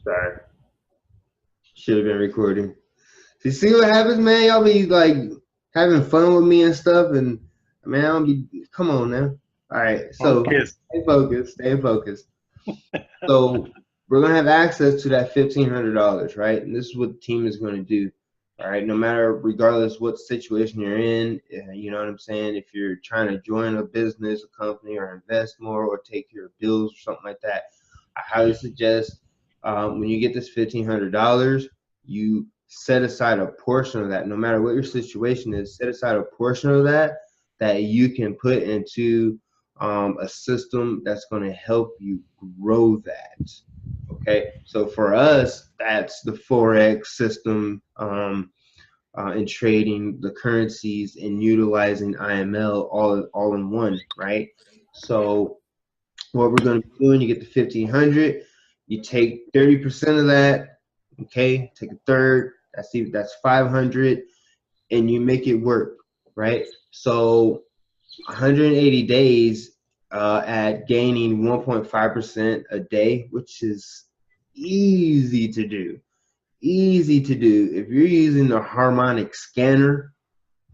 Sorry, should have been recording. See what happens, man? Y'all be like having fun with me and stuff, and man, I'll be. Come on now. All right, so Focus. stay focused. Stay focused. So we're gonna have access to that $1,500, right? And this is what the team is gonna do. All right, no matter regardless what situation you're in, you know what I'm saying. If you're trying to join a business, a company, or invest more, or take your bills or something like that, I highly suggest when you get this $1,500, you set aside a portion of that. No matter what your situation is, set aside a portion of that that you can put into a system that's going to help you grow that. Okay, so for us, that's the Forex system in trading the currencies and utilizing IML all in one, right? So what we're going to be doing, you get the 1,500, you take 30% of that, okay, take a third, that's 500, and you make it work, right? So 180 days at gaining 1.5% a day, which is easy to do. Easy to do. If you're using the harmonic scanner,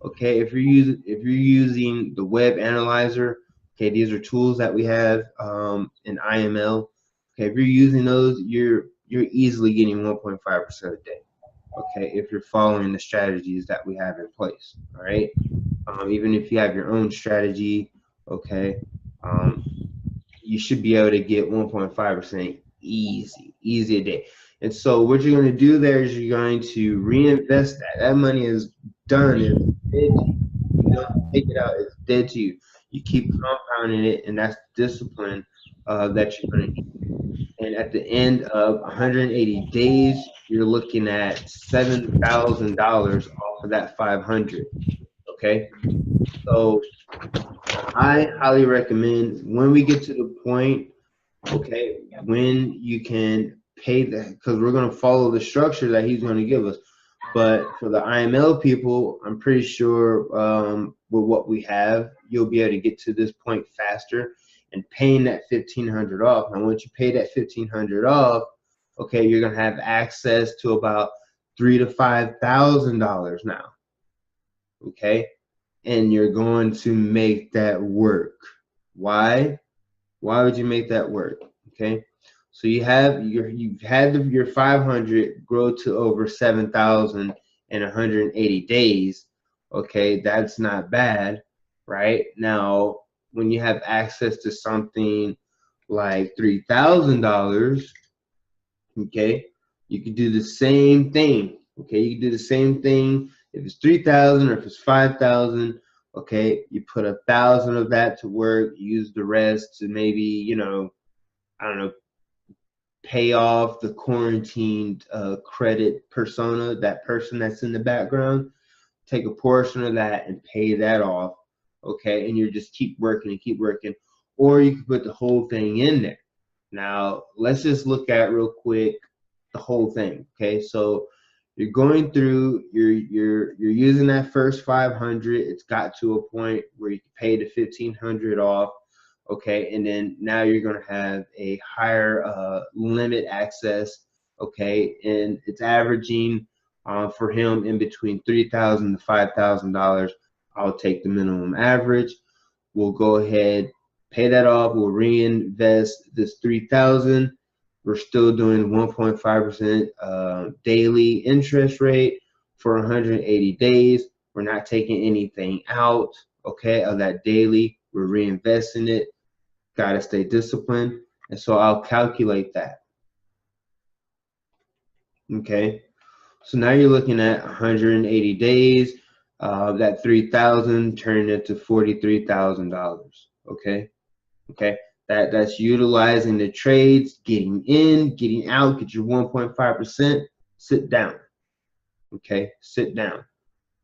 okay, if you're using the web analyzer, okay, these are tools that we have in IML. Okay, if you're using those, you're easily getting 1.5% a day. Okay, if you're following the strategies that we have in place. All right. Even if you have your own strategy, okay, um, you should be able to get 1.5% easy a day. And so what you're going to do there is you're going to reinvest that. That money is done. It's dead to you. You don't take it out. It's dead to you. You keep compounding it, and that's discipline that you're going to need. And at the end of 180 days, you're looking at $7,000 off of that 500. Okay, so I highly recommend when we get to the point, okay, when you can pay that, because we're going to follow the structure that he's going to give us. But for the IML people, I'm pretty sure with what we have, you'll be able to get to this point faster and paying that 1,500 off. Now, once you pay that 1,500 off, okay, you're going to have access to about $3,000 to $5,000 now. Okay, and you're going to make that work. Why? Why would you make that work? Okay, so you've had your 500 grow to over 7,000 in 180 days. Okay, that's not bad, right? Now, when you have access to something like $3,000, okay, you could do the same thing. Okay, you can do the same thing if it's 3,000 or if it's 5,000. Okay, you put 1,000 of that to work, use the rest to maybe, I don't know, pay off the quarantined credit persona, that person that's in the background. Take a portion of that and pay that off. Okay, and you just keep working and keep working, or you can put the whole thing in there. Now, let's just look at real quick the whole thing. Okay, so you're going through, you're using that first 500. It's got to a point where you can pay the 1,500 off. Okay, and then now you're going to have a higher limit access. Okay, and it's averaging for him in between $3,000 to $5,000. I'll take the minimum average. We'll go ahead, pay that off. We'll reinvest this 3,000. We're still doing 1.5% daily interest rate for 180 days. We're not taking anything out, okay, of that daily. We're reinvesting it. Got to stay disciplined. And so I'll calculate that, okay? So now you're looking at 180 days. That 3,000 turned into $43,000, okay? Okay, that's utilizing the trades, getting in, getting out, get your 1.5%, sit down. Okay, sit down.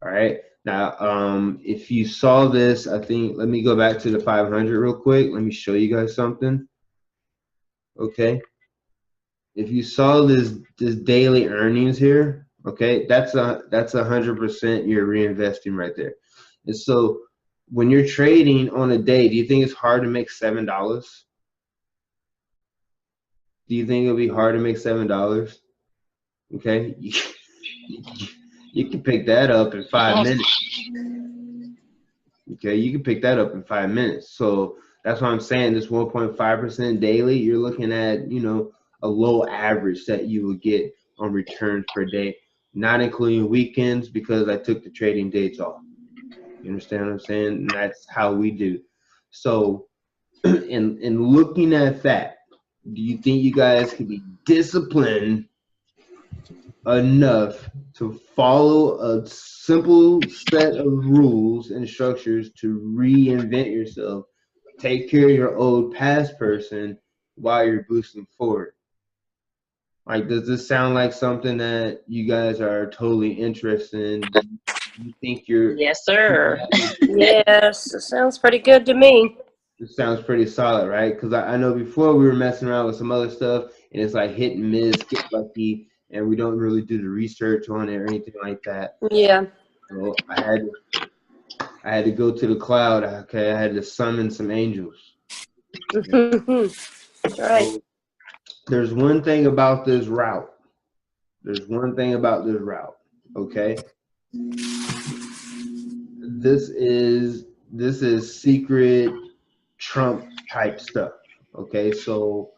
All right. Now, if you saw this, I think, let me go back to the 500 real quick. Let me show you guys something. Okay. If you saw this daily earnings here, okay, that's 100% you're reinvesting right there. And so when you're trading on a day, do you think it's hard to make $7? Do you think it'll be hard to make $7? Okay, you can pick that up in 5 minutes. Okay, you can pick that up in 5 minutes. So that's why I'm saying this 1.5% daily. You're looking at, you know, a low average that you would get on returns per day, not including weekends because I took the trading dates off. You understand what I'm saying? And that's how we do. So, in looking at that, do you think you guys can be disciplined enough to follow a simple set of rules and structures to reinvent yourself, take care of your old past person while you're boosting forward? Like, does this sound like something that you guys are totally interested in? Do you think you're? Yes, sir. Yes, it sounds pretty good to me. It sounds pretty solid, right? Because I know before we were messing around with some other stuff, and it's like hit and miss, get lucky, and we don't really do the research on it or anything like that. Yeah. So I had to go to the cloud. Okay, I had to summon some angels. Right. So there's one thing about this route. There's one thing about this route. Okay, this is secret Trump type stuff. Okay, so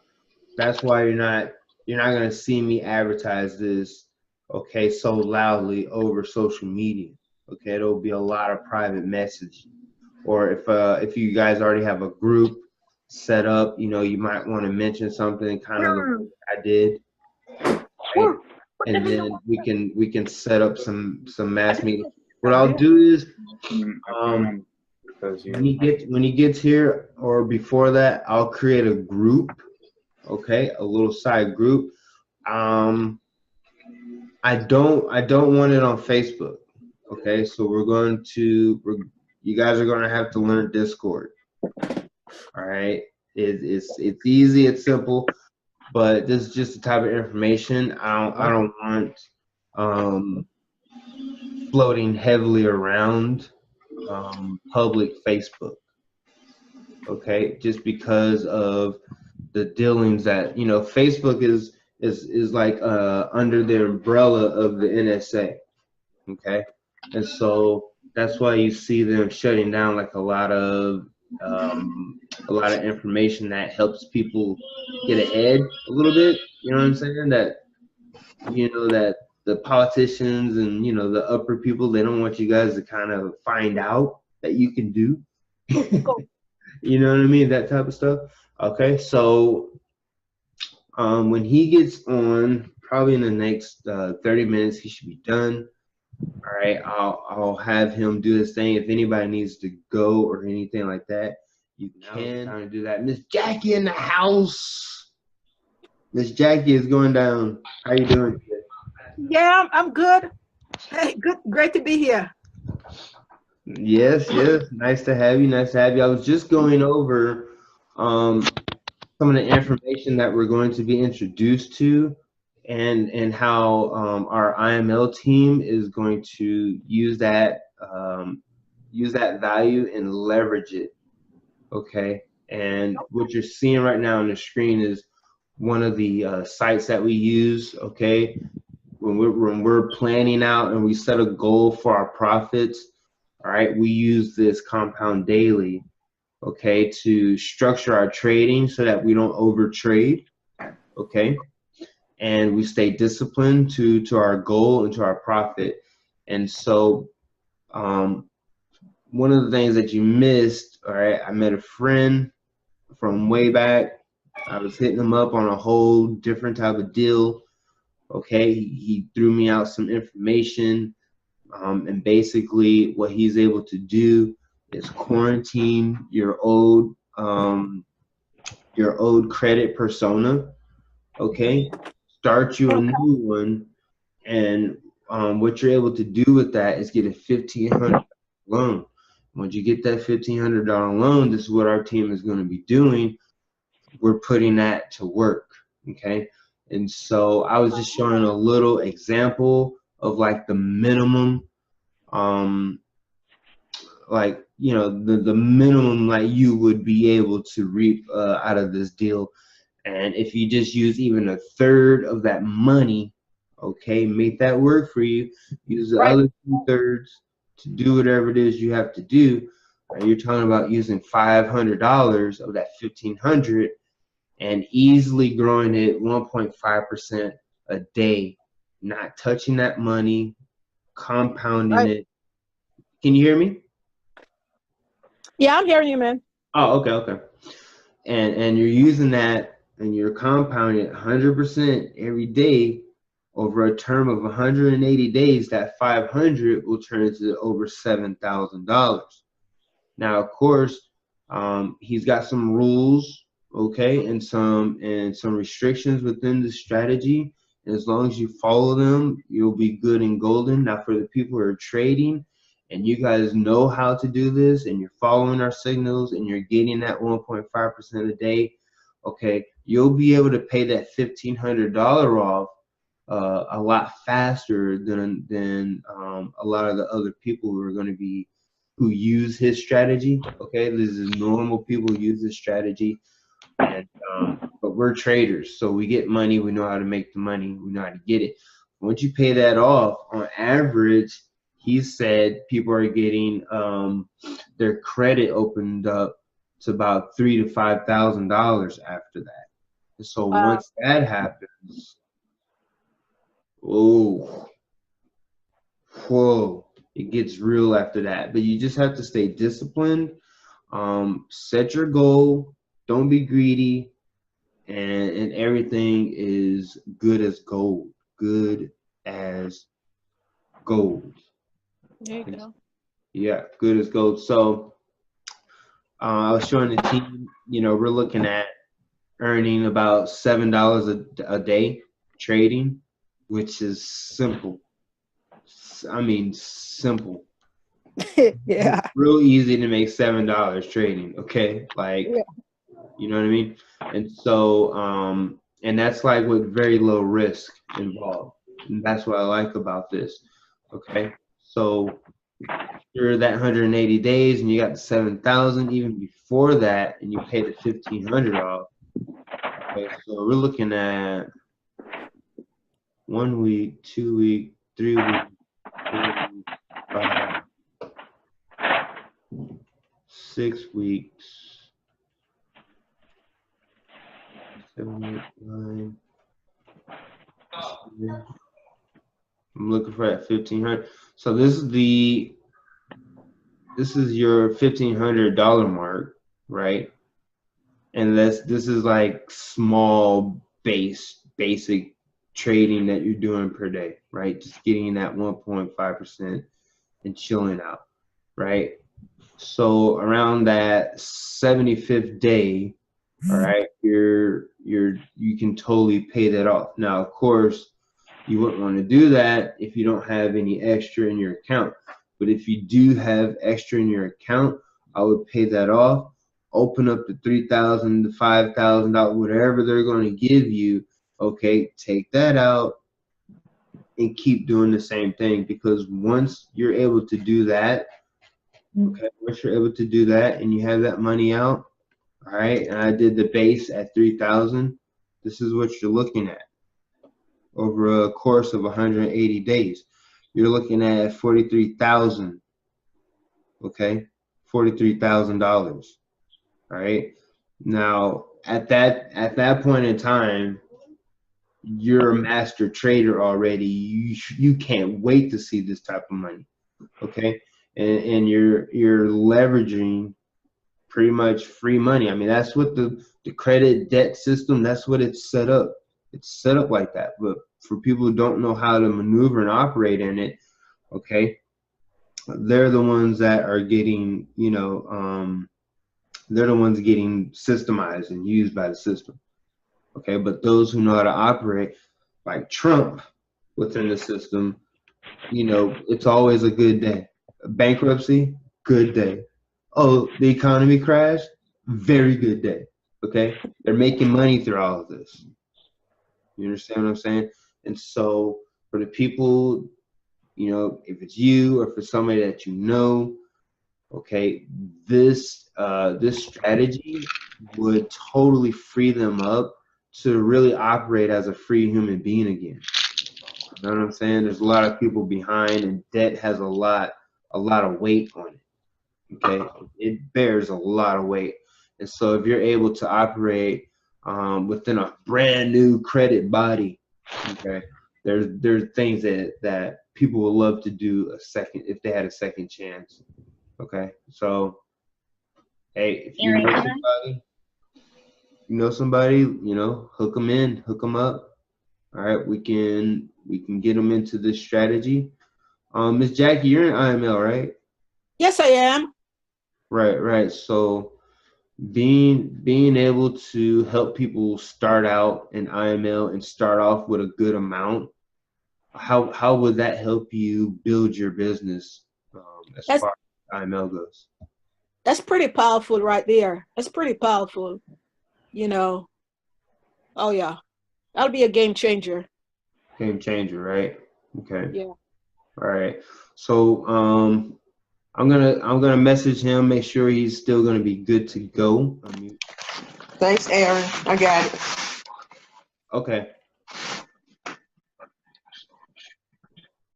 that's why you're not gonna see me advertise this, okay, so loudly over social media. Okay, there'll be a lot of private messaging. Or if you guys already have a group set up, you know, you might want to mention something kind of like I did, right? And then we can set up some mass meeting. What I'll do is when he gets here or before that, I'll create a group, okay, a little side group. I don't want it on Facebook. Okay, so you guys are going to have to learn Discord. All right, it's easy, it's simple, but this is just the type of information I don't want floating heavily around public Facebook. Okay, just because of the dealings that, you know, Facebook is like under the umbrella of the NSA. Okay, and so that's why you see them shutting down like a lot of information that helps people get ahead a little bit. You know what I'm saying? That, you know, that the politicians and, you know, the upper people, they don't want you guys to kind of find out that you can do. You know what I mean? That type of stuff. Okay, so when he gets on, probably in the next 30 minutes, he should be done. All right, I'll have him do his thing. If anybody needs to go or anything like that, you can kind of do that. Miss Jackie in the house. Miss Jackie is going down. How you doing today? Yeah, I'm good. Hey, good, great to be here. Yes, yes. Nice to have you. Nice to have you. I was just going over some of the information that we're going to be introduced to, and how our IML team is going to use that value and leverage it. Okay, and what you're seeing right now on the screen is one of the sites that we use. Okay, when we're planning out and we set a goal for our profits, all right, we use this compound daily, okay, to structure our trading so that we don't overtrade, okay, and we stay disciplined to our goal and to our profit. And so one of the things that you missed, all right, I met a friend from way back. I was hitting him up on a whole different type of deal. Okay, he threw me out some information, and basically what he's able to do is quarantine your old credit persona. Okay, start you a new one, and what you're able to do with that is get a $1,500 loan. Once you get that $1,500 loan, this is what our team is going to be doing. We're putting that to work, okay? And so I was just showing a little example of like the minimum, like, you know, the minimum like you would be able to reap out of this deal. And if you just use even a third of that money, okay, make that work for you. Use the Right. other 2/3 to do whatever it is you have to do. Right? You're talking about using $500 of that 1,500 and easily growing it 1.5% a day, not touching that money, compounding Right. it. Can you hear me? Yeah, I'm hearing you, man. Oh, okay. And you're using that and you're compounding it 100% every day over a term of 180 days. That 500 will turn into over $7,000. Now, of course, he's got some rules, okay, and some restrictions within the strategy. And as long as you follow them, you'll be good and golden. Now, for the people who are trading, and you guys know how to do this, and you're following our signals, and you're getting that 1.5% a day, okay, you'll be able to pay that $1,500 off a lot faster than a lot of the other people who are going to be who use his strategy. Okay, this is normal people who use this strategy, and but we're traders, so we get money. We know how to make the money. We know how to get it. Once you pay that off, on average, he said people are getting their credit opened up to about $3,000 to $5,000 after that. So Wow. once that happens, oh, whoa, it gets real after that. But you just have to stay disciplined. Set your goal. Don't be greedy, and everything is good as gold. Good as gold. There you go. Yeah, good as gold. So I was showing the team. We're looking at earning about $7 a day trading, which is simple. I mean, simple. Yeah. Real easy to make $7 trading. Okay, like Yeah. you know what I mean. And so, and that's like with very low risk involved. And that's what I like about this. Okay, so you're that 180 days, and you got the 7,000 even before that, and you pay the 1,500 off. Okay, so we're looking at 1 week, 2 week, 3 week, 4 week, 5, 6 weeks, 7, 8, 9. I'm looking for that 1,500. So this is your $1,500 mark, right? And this is like small basic trading that you're doing per day, right? Just getting that 1.5% and chilling out, right? So around that 75th day, all right, you can totally pay that off. Now, of course, you wouldn't want to do that if you don't have any extra in your account. But if you do have extra in your account, I would pay that off. Open up the $3,000 to $5,000, whatever they're going to give you. Okay, take that out and keep doing the same thing, because once you're able to do that, okay, once you're able to do that and you have that money out, all right, and I did the base at 3,000, this is what you're looking at over a course of 180 days. You're looking at 43,000, okay? $43,000. All right. Now, at that point in time, you're a master trader already. You can't wait to see this type of money, okay? And you're leveraging pretty much free money. I mean, that's what the credit debt system, that's what it's set up. It's set up like that. But for people who don't know how to maneuver and operate in it, okay, they're the ones that are getting, they're the ones getting systemized and used by the system. Okay, but those who know how to operate, like Trump within the system, it's always a good day. Bankruptcy, good day. Oh, the economy crashed, very good day. Okay, they're making money through all of this. You understand what I'm saying? And so for the people, if it's you or for somebody that you know, okay, this strategy would totally free them up to really operate as a free human being again. You know what I'm saying? There's a lot of people behind, and debt has a lot of weight on it. Okay, it bears a lot of weight, and so if you're able to operate within a brand new credit body, okay, there's things that people would love to do a second if they had a second chance. Okay, so hey, if you Aaron, know can I? somebody, hook them in, hook them up. All right, we can get them into this strategy. Miss Jackie, you're in IML, right? Yes, I am. Right. So being able to help people start out in IML and start off with a good amount, how would that help you build your business as That's far as IML goes? that's pretty powerful right there. That's pretty powerful. You know. Oh yeah, that'll be a game changer. Game changer, right? Okay. Yeah. All right. So I'm gonna message him, make sure he's still gonna be good to go. Thanks, Aaron. I got it. Okay.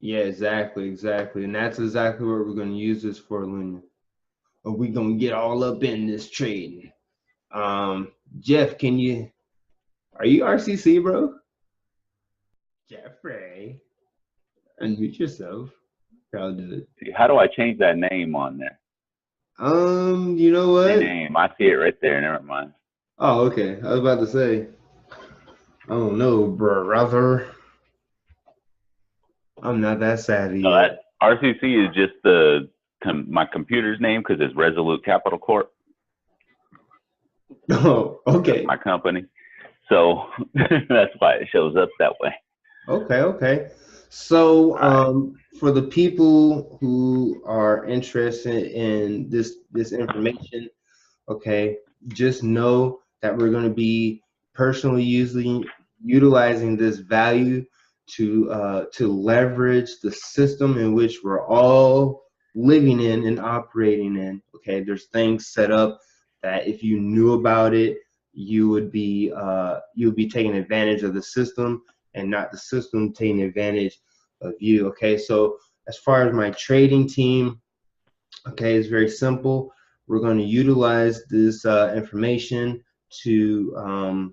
Yeah, exactly. And that's exactly what we're gonna use this for, Luna. Or we gonna get all up in this trading. Jeff, are you RCC, bro? Jeffrey, unmute yourself. I'll do it. How do I change that name on there? You know The what? name. I see it right there. Never mind. Oh, okay. I was about to say. I don't know, brother. I'm not that savvy No, yet. that RCC is just my computer's name because it's Resolute Capital Corp. Oh, okay. That's my company. So that's why it shows up that way. Okay. So, for the people who are interested in this information, okay, just know that we're going to be personally utilizing this value to leverage the system in which we're all living in and operating in. Okay, there's things set up that if you knew about it, you would be taking advantage of the system and not the system taking advantage of you. Okay, so as far as my trading team, okay, it's very simple. We're going to utilize this information to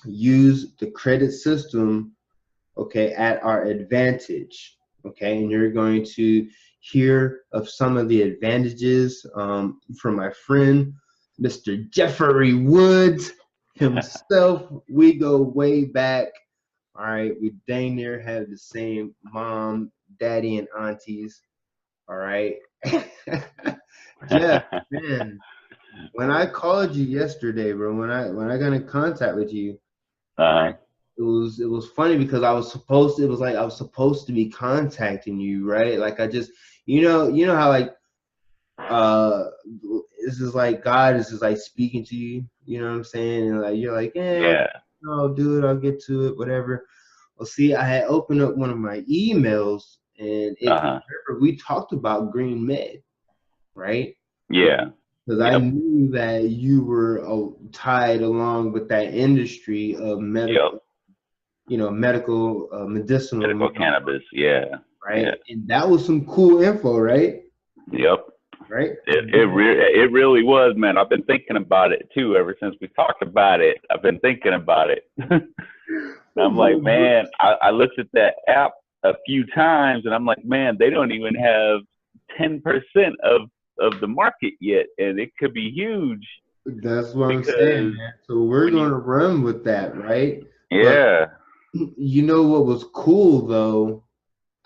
use the credit system, okay, at our advantage. Okay, and you're going to hear of some of the advantages from my friend, Mr. Jeffrey Woods himself. We go way back. All right, we dang near have the same mom, daddy, and aunties. All right. Jeff, man, when I called you yesterday, bro, when I got in contact with you, it was funny because I was supposed to be contacting you, right? Like I just you know how like this is like God is just like speaking to you, you know what I'm saying? And like you're like, Yeah. I'll do it, I'll get to it, whatever. Well, see, I had opened up one of my emails, and if you remember, we talked about Green Med, right? Yeah. Because I knew that you were tied along with that industry of medical, medicinal cannabis. Yeah. Right. Yeah. And that was some cool info, right? Yep. Right. It really was, man. I've been thinking about it too ever since we talked about it. I've been thinking about it. I'm like, man, I looked at that app a few times and I'm like, man, they don't even have 10% of the market yet, and it could be huge. That's what I'm saying, man. So we're going to run with that, right? Yeah. But you know what was cool though?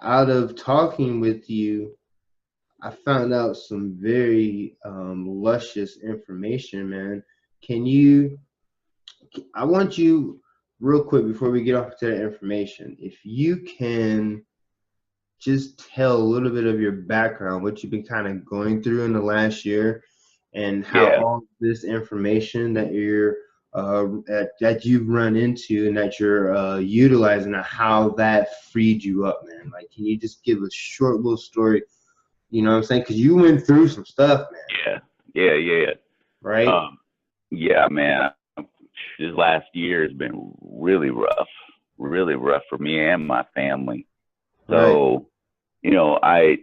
Out of talking with you, I found out some very luscious information, man. I want you real quick before we get off to that information, if you can just tell a little bit of your background, what you've been kind of going through in the last year, and how all this information that you've run into and that you're utilizing, and how that freed you up, man. Like, can you just give a short little story? You know what I'm saying? Because you went through some stuff, man. Yeah. Right? Yeah, man. this last year has been really rough for me and my family. So, Right.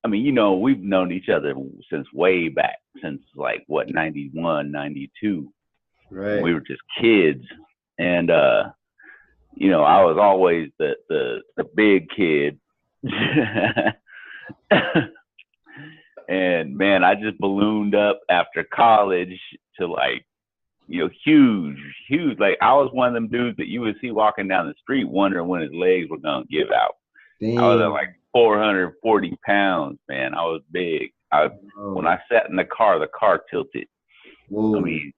I mean, we've known each other since way back, since like what, 91, 92. Right. We were just kids. And, I was always the big kid. And man, I just ballooned up after college to like, huge. Like I was one of them dudes that you would see walking down the street wondering when his legs were going to give out. I was at Damn. like 440 pounds, man. I was big. When I sat in the car tilted. Whoa. I mean,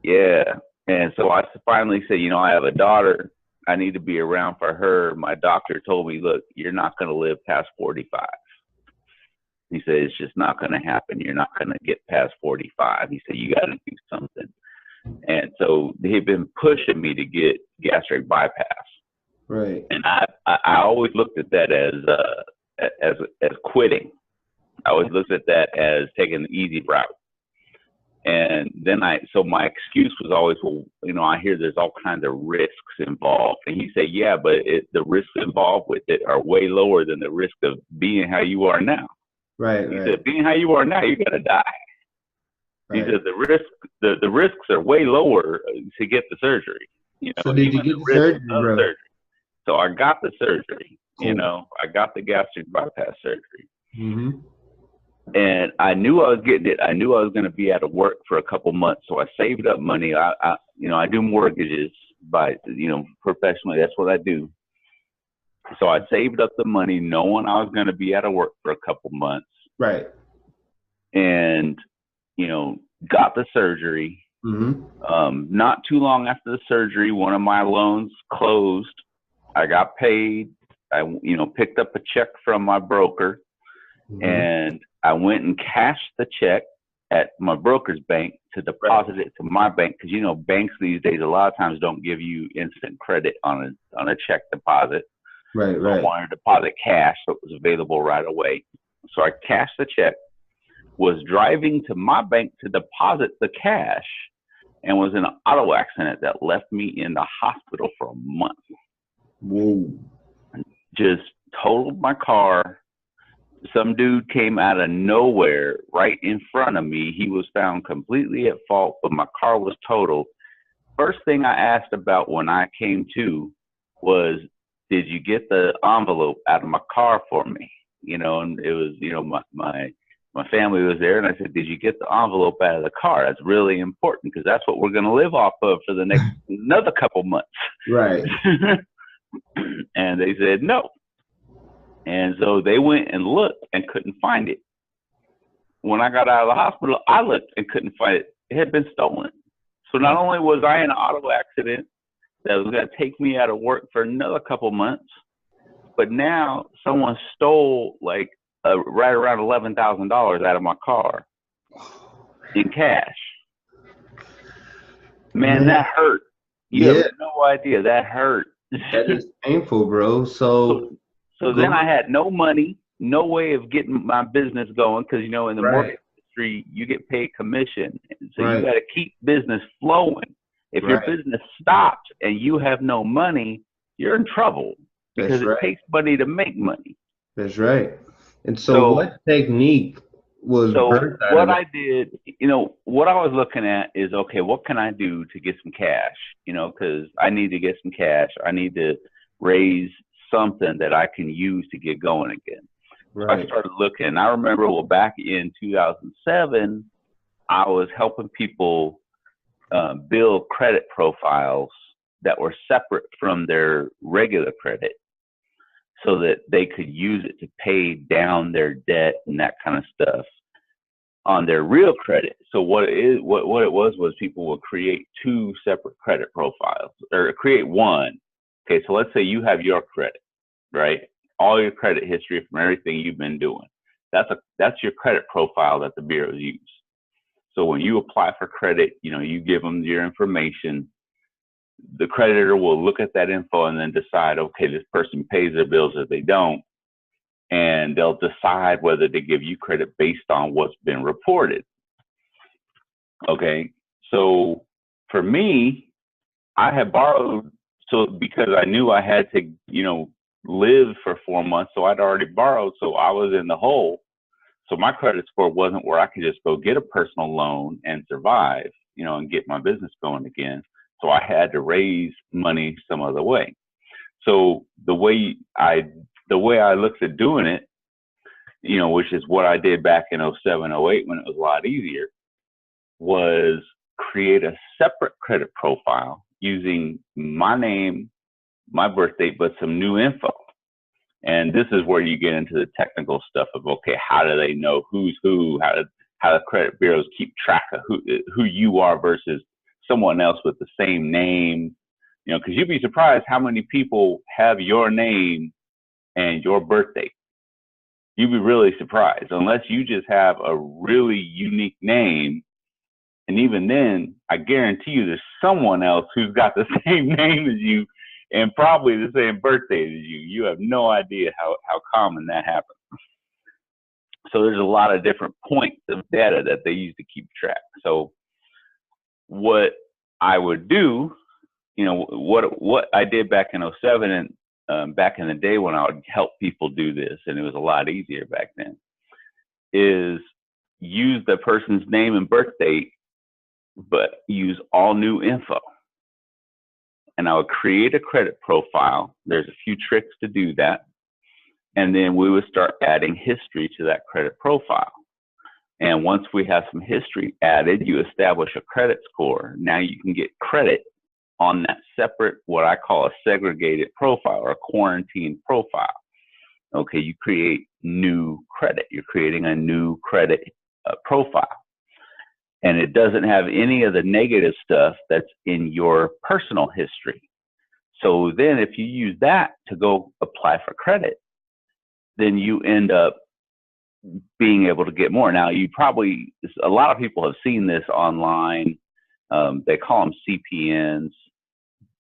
yeah. And so I finally said, I have a daughter. I need to be around for her. My doctor told me, look, you're not going to live past 45. He said, it's just not going to happen. You're not going to get past 45. He said, you got to do something. And so they've been pushing me to get gastric bypass. Right. And I always looked at that as quitting. I always looked at that as taking the easy route. And then so my excuse was always, well, I hear there's all kinds of risks involved. And he said, yeah, but the risks involved with it are way lower than the risk of being how you are now. Right. He Right. said, being how you are now, you're gonna die. Right. He said the risks are way lower to get the surgery. So did you get the surgery, bro? So I got the surgery. Cool. I got the gastric bypass surgery. Mm-hmm. And I knew I was getting it. I knew I was going to be out of work for a couple months. So I saved up money. I do mortgages professionally. That's what I do. So I saved up the money knowing I was going to be out of work for a couple months. Right. And, got the surgery. Mm-hmm. Not too long after the surgery, one of my loans closed. I got paid. I, picked up a check from my broker. Mm-hmm. And I went and cashed the check at my broker's bank to deposit it to my bank, because banks these days a lot of times don't give you instant credit on a check deposit. Right. So I wanted to deposit cash, so it was available right away. So I cashed the check, was driving to my bank to deposit the cash, and was in an auto accident that left me in the hospital for a month. Whoa. Just totaled my car. Some dude came out of nowhere right in front of me. He was found completely at fault, but my car was totaled. First thing I asked about when I came to was, did you get the envelope out of my car for me? And it was, my family was there, and I said, did you get the envelope out of the car? That's really important, because that's what we're going to live off of for the next another couple months. Right. And they said no. And so they went and looked and couldn't find it. When I got out of the hospital, I looked and couldn't find it. It had been stolen. So not only was I in an auto accident that was going to take me out of work for another couple months, but now someone stole like right around $11,000 out of my car in cash. Man, that hurt. You have no idea. That hurt. That is painful, bro. So then I had no money, no way of getting my business going, because in the mortgage industry you get paid commission, so you got to keep business flowing. If your business stops and you have no money, you're in trouble, because it takes money to make money. That's right. And so what technique was birthed out of what that? I did, what I was looking at is, okay, what can I do to get some cash? Because I need to get some cash. I need to raise something that I can use to get going again. So I started looking. I remember, back in 2007, I was helping people build credit profiles that were separate from their regular credit, so that they could use it to pay down their debt and that kind of stuff on their real credit. So what it was people would create two separate credit profiles, or create one. Okay, so let's say you have your credit, right? All your credit history from everything you've been doing. That's your credit profile that the bureaus use. So when you apply for credit, you give them your information. The creditor will look at that info and then decide, okay, this person pays their bills or they don't. And they'll decide whether to give you credit based on what's been reported. Okay, so for me, I had borrowed, so because I knew I had to, live for 4 months, so I'd already borrowed, so I was in the hole. So my credit score wasn't where I could just go get a personal loan and survive, and get my business going again. So I had to raise money some other way. So the way I looked at doing it, which is what I did back in 07, 08 when it was a lot easier, was create a separate credit profile using my name, my birth date, but some new info. And this is where you get into the technical stuff of, okay, how do they know who's who? How the credit bureaus keep track of who you are versus someone else with the same name? Because you'd be surprised how many people have your name and your birth date. You'd be really surprised, unless you just have a really unique name. And even then, I guarantee you there's someone else who's got the same name as you and probably the same birthday as you. You have no idea how common that happens. So there's a lot of different points of data that they use to keep track. So what I would do, what I did back in 07 and back in the day when I would help people do this, and it was a lot easier back then, is use the person's name and birth date, but use all new info. And I would create a credit profile. There's a few tricks to do that. And then we would start adding history to that credit profile. And once we have some history added, you establish a credit score. Now you can get credit on that separate, what I call a segregated profile or a quarantine profile. Okay, you create new credit. You're creating a new credit profile. And it doesn't have any of the negative stuff that's in your personal history. So then if you use that to go apply for credit, then you end up being able to get more. Now, a lot of people have seen this online. They call them CPNs.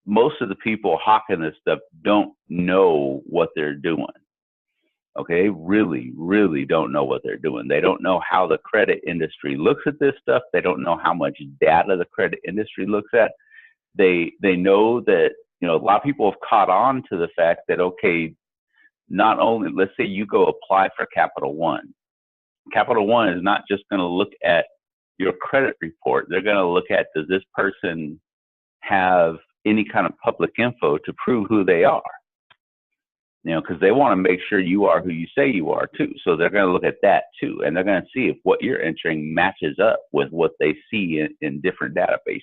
Most of the people hawking this stuff don't know what they're doing. Okay, they really, really don't know what they're doing. They don't know how the credit industry looks at this stuff. They don't know how much data the credit industry looks at. They know that, a lot of people have caught on to the fact that, okay, not only, let's say you go apply for Capital One. Capital One is not just going to look at your credit report. They're going to look at, does this person have any kind of public info to prove who they are? Because they want to make sure you are who you say you are too. So they're going to look at that too. And they're going to see if what you're entering matches up with what they see in different databases.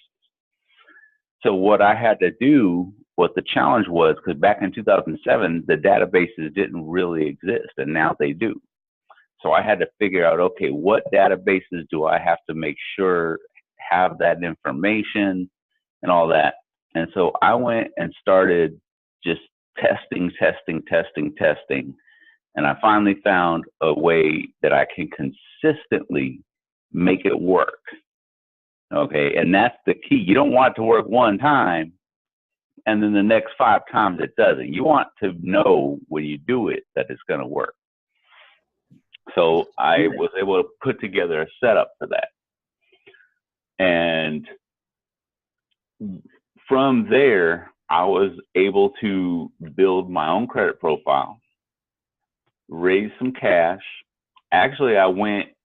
So what I had to do, what the challenge was, because back in 2007, the databases didn't really exist, and now they do. So I had to figure out, okay, what databases do I have to make sure have that information and all that? And so I went and started just testing. And I finally found a way that I can consistently make it work. Okay, and that's the key. You don't want it to work one time and then the next 5 times it doesn't. You want to know when you do it that it's going to work. So I was able to put together a setup for that. And from there, I was able to build my own credit profile, raise some cash. Actually,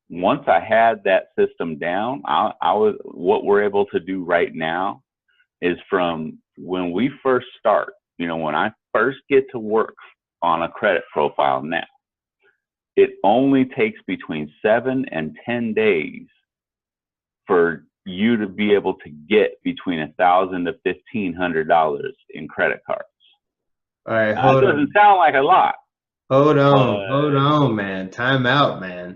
once I had that system down, what we're able to do right now is from when we first start, when I first get to work on a credit profile now, it only takes between 7 and 10 days for you to be able to get between $1,000 to $1,500 in credit cards. All right, Now, that doesn't sound like a lot. Hold on, man. Time out, man.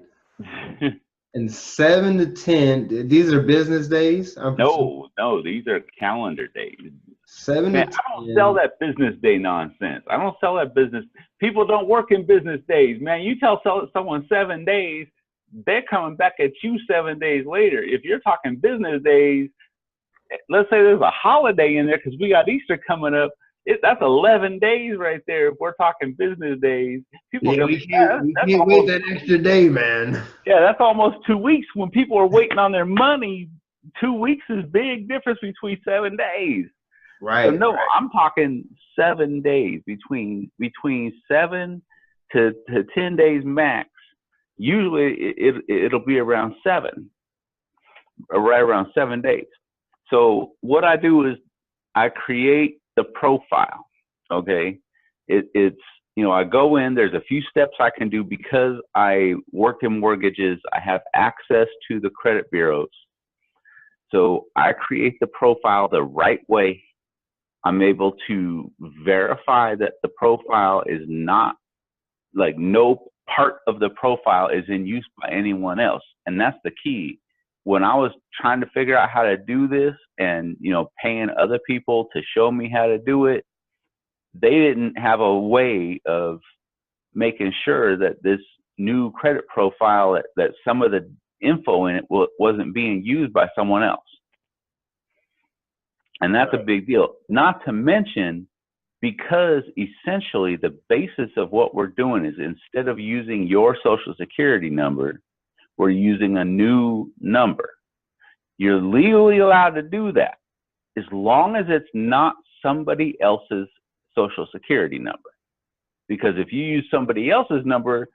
And 7 to 10, these are business days? No, these are calendar days. 7 Man, to 10. I don't sell that business day nonsense. I don't sell that business. People don't work in business days, man. You tell someone 7 days, they're coming back at you 7 days later. If you're talking business days, let's say there's a holiday in there because we got Easter coming up. That's 11 days right there. If we're talking business days, people we can't wait that extra day, man. Yeah, that's almost 2 weeks. When people are waiting on their money, 2 weeks is big difference between 7 days. Right. So no, I'm talking 7 days, between 7 to 10 days max. Usually it'll be around 7, or right around 7 days. So what I do is I create the profile. Okay, it's I go in. There's a few steps I can do because I work in mortgages. I have access to the credit bureaus. So I create the profile the right way. I'm able to verify that the profile is not, like, no part of the profile is in use by anyone else. And that's the key. When I was trying to figure out how to do this and, paying other people to show me how to do it, they didn't have a way of making sure that this new credit profile, that some of the info in it wasn't being used by someone else. And that's a big deal. Not to mention, because essentially the basis of what we're doing is, instead of using your social security number, we're using a new number. You're legally allowed to do that as long as it's not somebody else's social security number. Because if you use somebody else's number,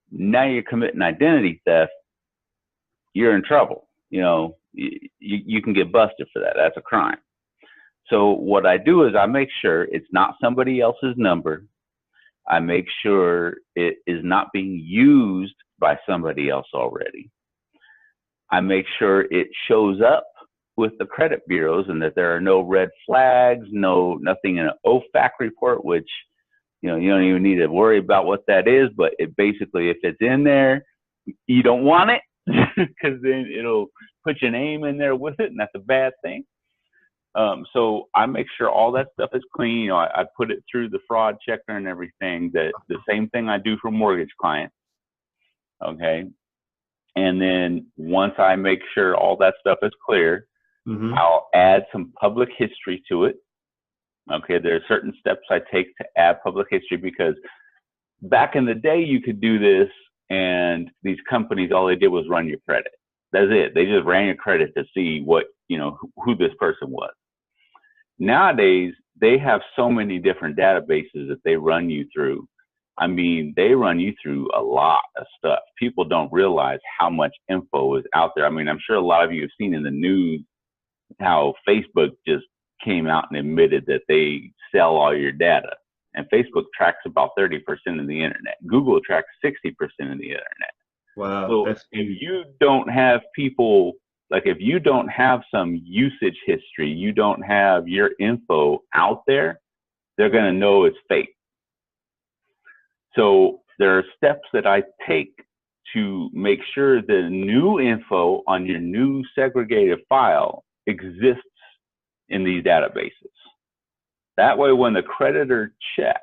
now you're committing identity theft. You're in trouble. You can get busted for that. That's a crime. So what I do is I make sure it's not somebody else's number. I make sure it is not being used by somebody else already. I make sure it shows up with the credit bureaus and that there are no red flags, nothing in an OFAC report, which, you don't even need to worry about what that is. But it basically, if it's in there, you don't want it because then it'll put your name in there with it, and that's a bad thing. So I make sure all that stuff is clean. I put it through the fraud checker and everything. That the same thing I do for mortgage clients. Okay. And then once I make sure all that stuff is clear, I'll add some public history to it. Okay. There are certain steps I take to add public history, because back in the day you could do this and these companies, all they did was run your credit. That's it. They just ran your credit to see what, who this person was. Nowadays, they have so many different databases that they run you through. I mean, they run you through a lot of stuff. People don't realize how much info is out there. I mean, I'm sure a lot of you have seen in the news how Facebook just came out and admitted that they sell all your data. And Facebook tracks about 30% of the internet. Google tracks 60% of the internet. Wow. So if you don't have people, like if you don't have some usage history, you don't have your info out there, they're going to know it's fake. So there are steps that I take to make sure the new info on your new segregated file exists in these databases. That way, when the creditor checks,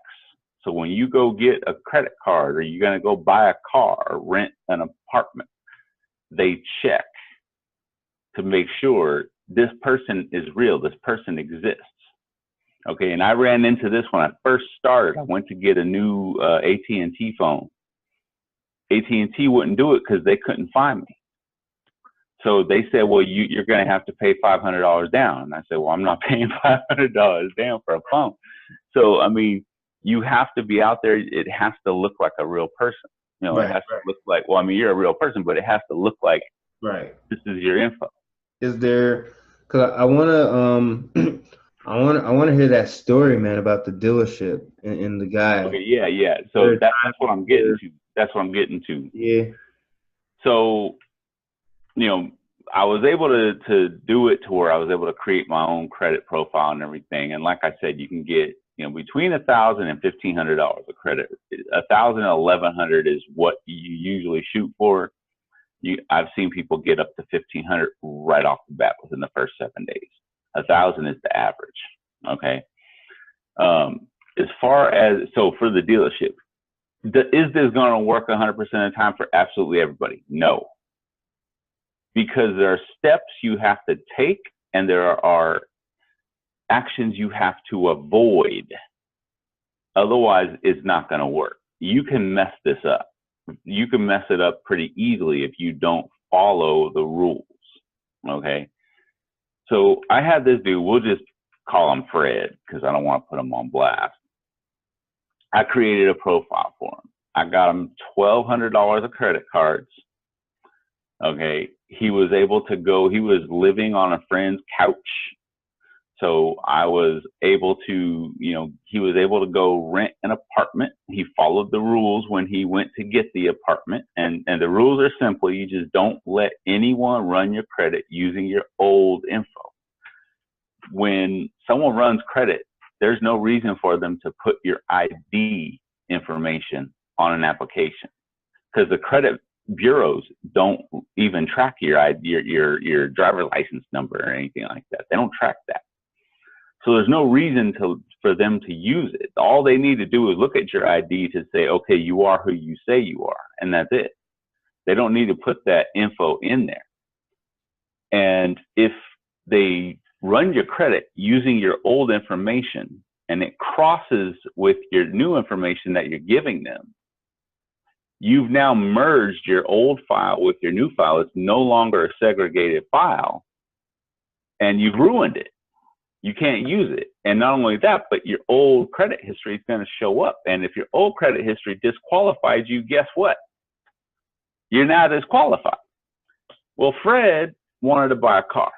so when you go get a credit card or you're going to go buy a car or rent an apartment, they check to make sure this person is real, this person exists. Okay, and I ran into this when I first started. I went to get a new AT&T phone. AT&T wouldn't do it because they couldn't find me. So they said, well, you're going to have to pay $500 down. And I said, well, I'm not paying $500 down for a phone. So, I mean, you have to be out there. It has to look like a real person. It has to look like, well, I mean, you're a real person, but it has to look like this is your info. Is there, because I want to, I want to hear that story, man, about the dealership and the guy. Okay, yeah. So that's what I'm getting to. That's what I'm getting to. Yeah. So, I was able to do it to where I was able to create my own credit profile and everything. And like I said, you can get, between $1,000 and $1,500 of credit. $1,000 and $1,100 is what you usually shoot for. I've seen people get up to $1,500 right off the bat within the first 7 days. 1,000 is the average. Okay. As far as, so for the dealership, is this going to work 100% of the time for absolutely everybody? No. Because there are steps you have to take and there are actions you have to avoid. Otherwise, it's not going to work. You can mess this up. You can mess it up pretty easily if you don't follow the rules. Okay. So I had this dude, call him Fred because I don't want to put him on blast. I created a profile for him. I got him $1,200 of credit cards. Okay. He was able to go, he was living on a friend's couch. So I was able to, he was able to go rent an apartment. He followed the rules when he went to get the apartment. And the rules are simple. You just don't let anyone run your credit using your old info. When someone runs credit, there's no reason for them to put your ID information on an application because the credit bureaus don't even track your ID, your driver license number or anything like that. They don't track that. So there's no reason for them to use it. All they need to do is look at your ID to say, okay, you are who you say you are, and that's it. They don't need to put that info in there. And if they run your credit using your old information and it crosses with your new information that you're giving them, you've now merged your old file with your new file. It's no longer a segregated file, and you've ruined it. You can't use it. And not only that, but your old credit history is going to show up. And if your old credit history disqualifies you, guess what? You're now disqualified. Well, Fred wanted to buy a car.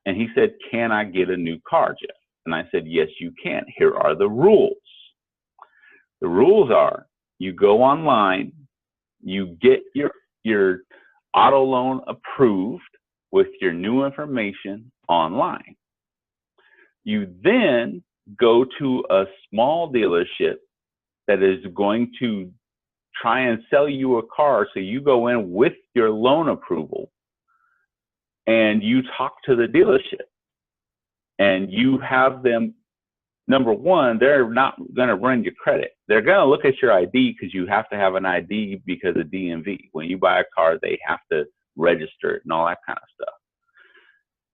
And he said, can I get a new car, Jeff? And I said, yes, you can. Here are the rules. The rules are you go online, you get your auto loan approved with your new information online. You then go to a small dealership that is going to try and sell you a car. So you go in with your loan approval and you talk to the dealership and you have them, number one, they're not going to run your credit. They're going to look at your ID because you have to have an ID because of DMV. When you buy a car, they have to register it and all that kind of stuff.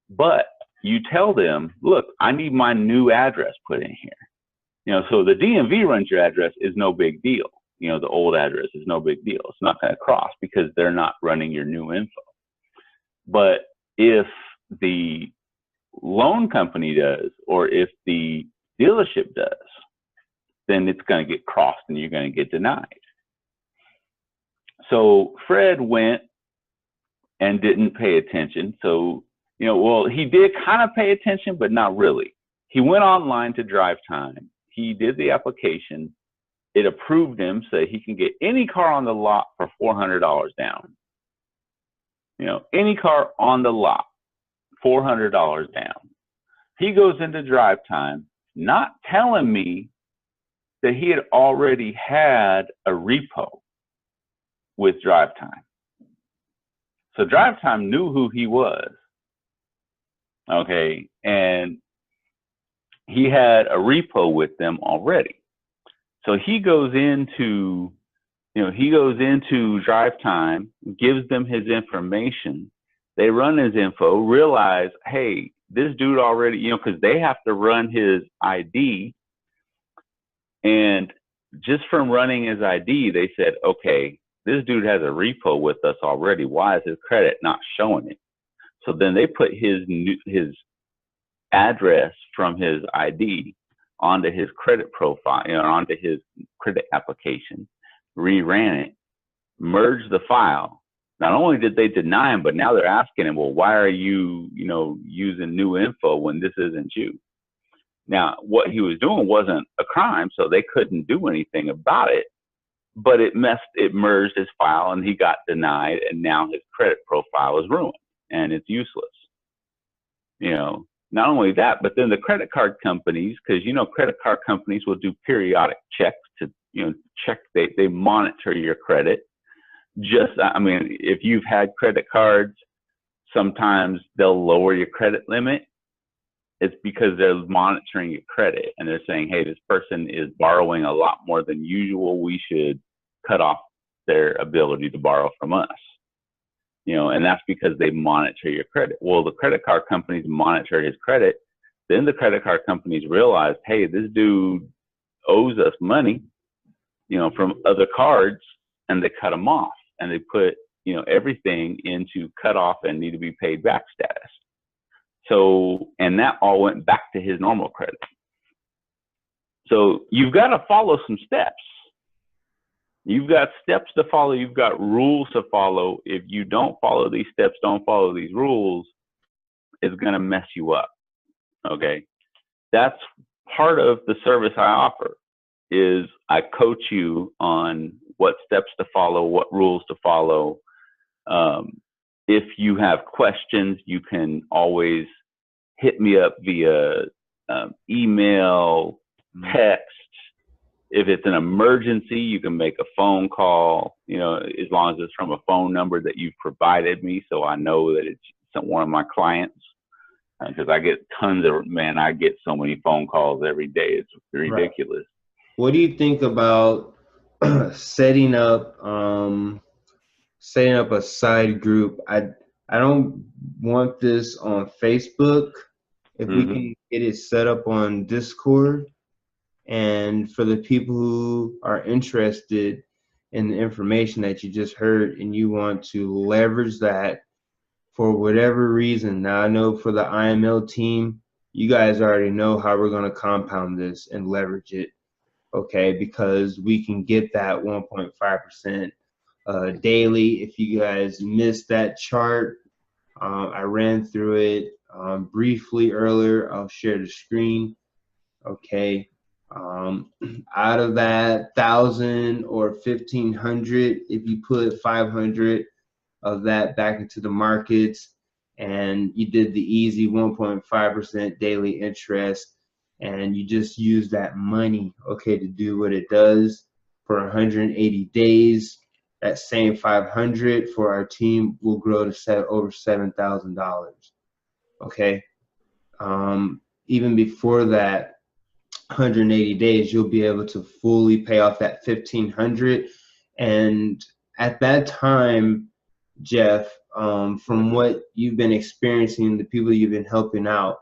But you tell them, look, I need my new address put in here. So the DMV runs your address is no big deal. The old address is no big deal. It's not going to cross because they're not running your new info. But if the loan company does, or if the dealership does, then it's going to get crossed and you're going to get denied. So Fred went and didn't pay attention. So, well, he did kind of pay attention, but not really. He went online to Drive Time. He did the application. It approved him so he can get any car on the lot for $400 down. Any car on the lot, $400 down. He goes into Drive Time, not telling me that he had already had a repo with Drive Time. So Drive Time knew who he was. Okay, and he had a repo with them already. So he goes into, Drive Time, gives them his information. They run his info, realize, hey, this dude already, because they have to run his ID. And just from running his ID, they said, okay, this dude has a repo with us already. Why is his credit not showing it? So then they put his address from his ID onto his credit profile, onto his credit application, reran it, merged the file. Not only did they deny him, but now they're asking him, well, why are you, using new info when this isn't you? Now, what he was doing wasn't a crime, so they couldn't do anything about it, but it merged his file and he got denied, and now his credit profile is ruined and it's useless. Not only that, but then the credit card companies, because, credit card companies will do periodic checks to, check, they monitor your credit. If you've had credit cards, sometimes they'll lower your credit limit. It's because they're monitoring your credit and they're saying, hey, this person is borrowing a lot more than usual. We should cut off their ability to borrow from us. And that's because they monitor your credit. Well, the credit card companies monitor his credit. Then the credit card companies realize, hey, this dude owes us money, from other cards, and they cut him off and they put, everything into cut off and need to be paid back status. So, and that all went back to his normal credit. So you've got to follow some steps. You've got steps to follow. You've got rules to follow. If you don't follow these steps, don't follow these rules, it's going to mess you up. Okay. That's part of the service I offer, is I coach you on what steps to follow, what rules to follow. If you have questions, you can always hit me up via email, text. If it's an emergency, you can make a phone call, as long as it's from a phone number that you've provided me, so I know that it's one of my clients. Because I get tons of, I get so many phone calls every day. It's ridiculous. Right. What do you think about setting up a side group? I don't want this on Facebook. If we can get it set up on Discord, and for the people who are interested in the information that you just heard and you want to leverage that for whatever reason. Now, I know for the IML team, you guys already know how we're going to compound this and leverage it, okay, because we can get that 1.5% daily. If you guys missed that chart, I ran through it briefly earlier. I'll share the screen, okay. Out of that 1,000 or 1,500, if you put 500 of that back into the markets, and you did the easy 1.5% daily interest, and you just use that money, okay, to do what it does for 180 days, that same 500 for our team will grow to over $7,000, okay. Even before that 180 days, you'll be able to fully pay off that 1,500, and at that time, Jeff, from what you've been experiencing, the people you've been helping out,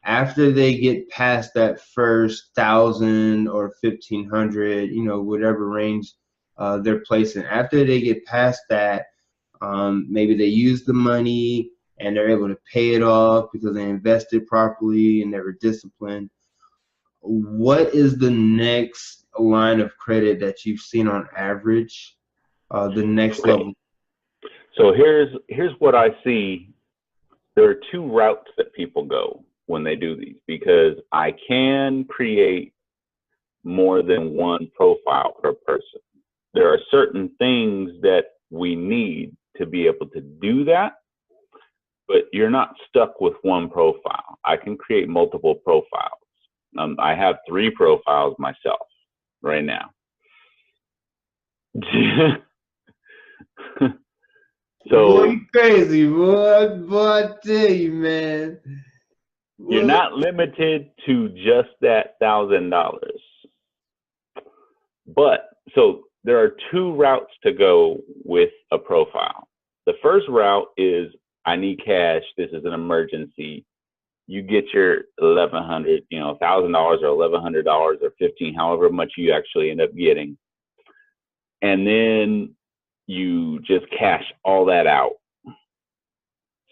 after they get past that first 1,000 or 1,500, whatever range they're placing, after they get past that, maybe they use the money and they're able to pay it off because they invested properly and they were disciplined. What is the next line of credit that you've seen on average, the next level? So here's what I see. There are two routes that people go when they do these, because I can create more than one profile per person. There are certain things that we need to be able to do that, but you're not stuck with one profile. I can create multiple profiles. I have 3 profiles myself right now. So boy, you crazy, boy, I tell you, man. You're not limited to just that $1,000. But so there are 2 routes to go with a profile. The first route is, I need cash. This is an emergency. You get your $1,100, $1,000 or $1,100 or $1,500, however much you actually end up getting. And then you just cash all that out.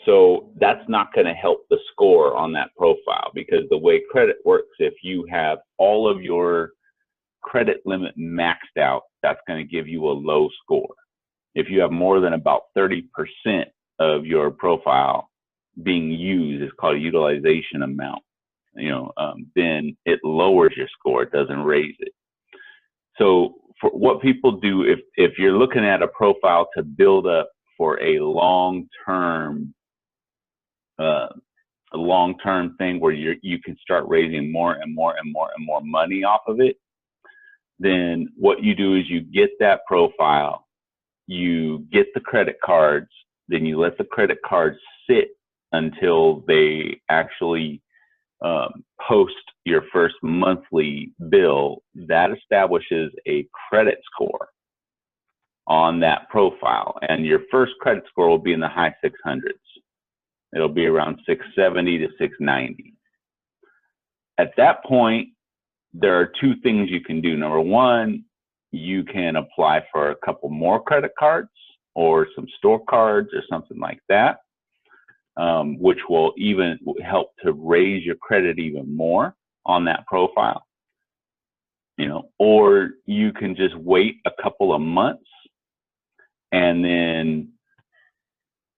So that's not going to help the score on that profile, because the way credit works, if you have all of your credit limit maxed out, that's going to give you a low score. If you have more than about 30% of your profile being used, it's called a utilization amount, then it lowers your score. It doesn't raise it. So for what people do, if you're looking at a profile to build up for a long-term thing where you can start raising more and more and more and more money off of it, then what you do is you get that profile, you get the credit cards, then you let the credit cards sit until they actually post your first monthly bill. That establishes a credit score on that profile, and your first credit score will be in the high 600s. It'll be around 670 to 690. At that point, there are 2 things you can do. Number one, you can apply for a couple more credit cards or some store cards or something like that. which will even help to raise your credit even more on that profile. Or you can just wait a couple of months and then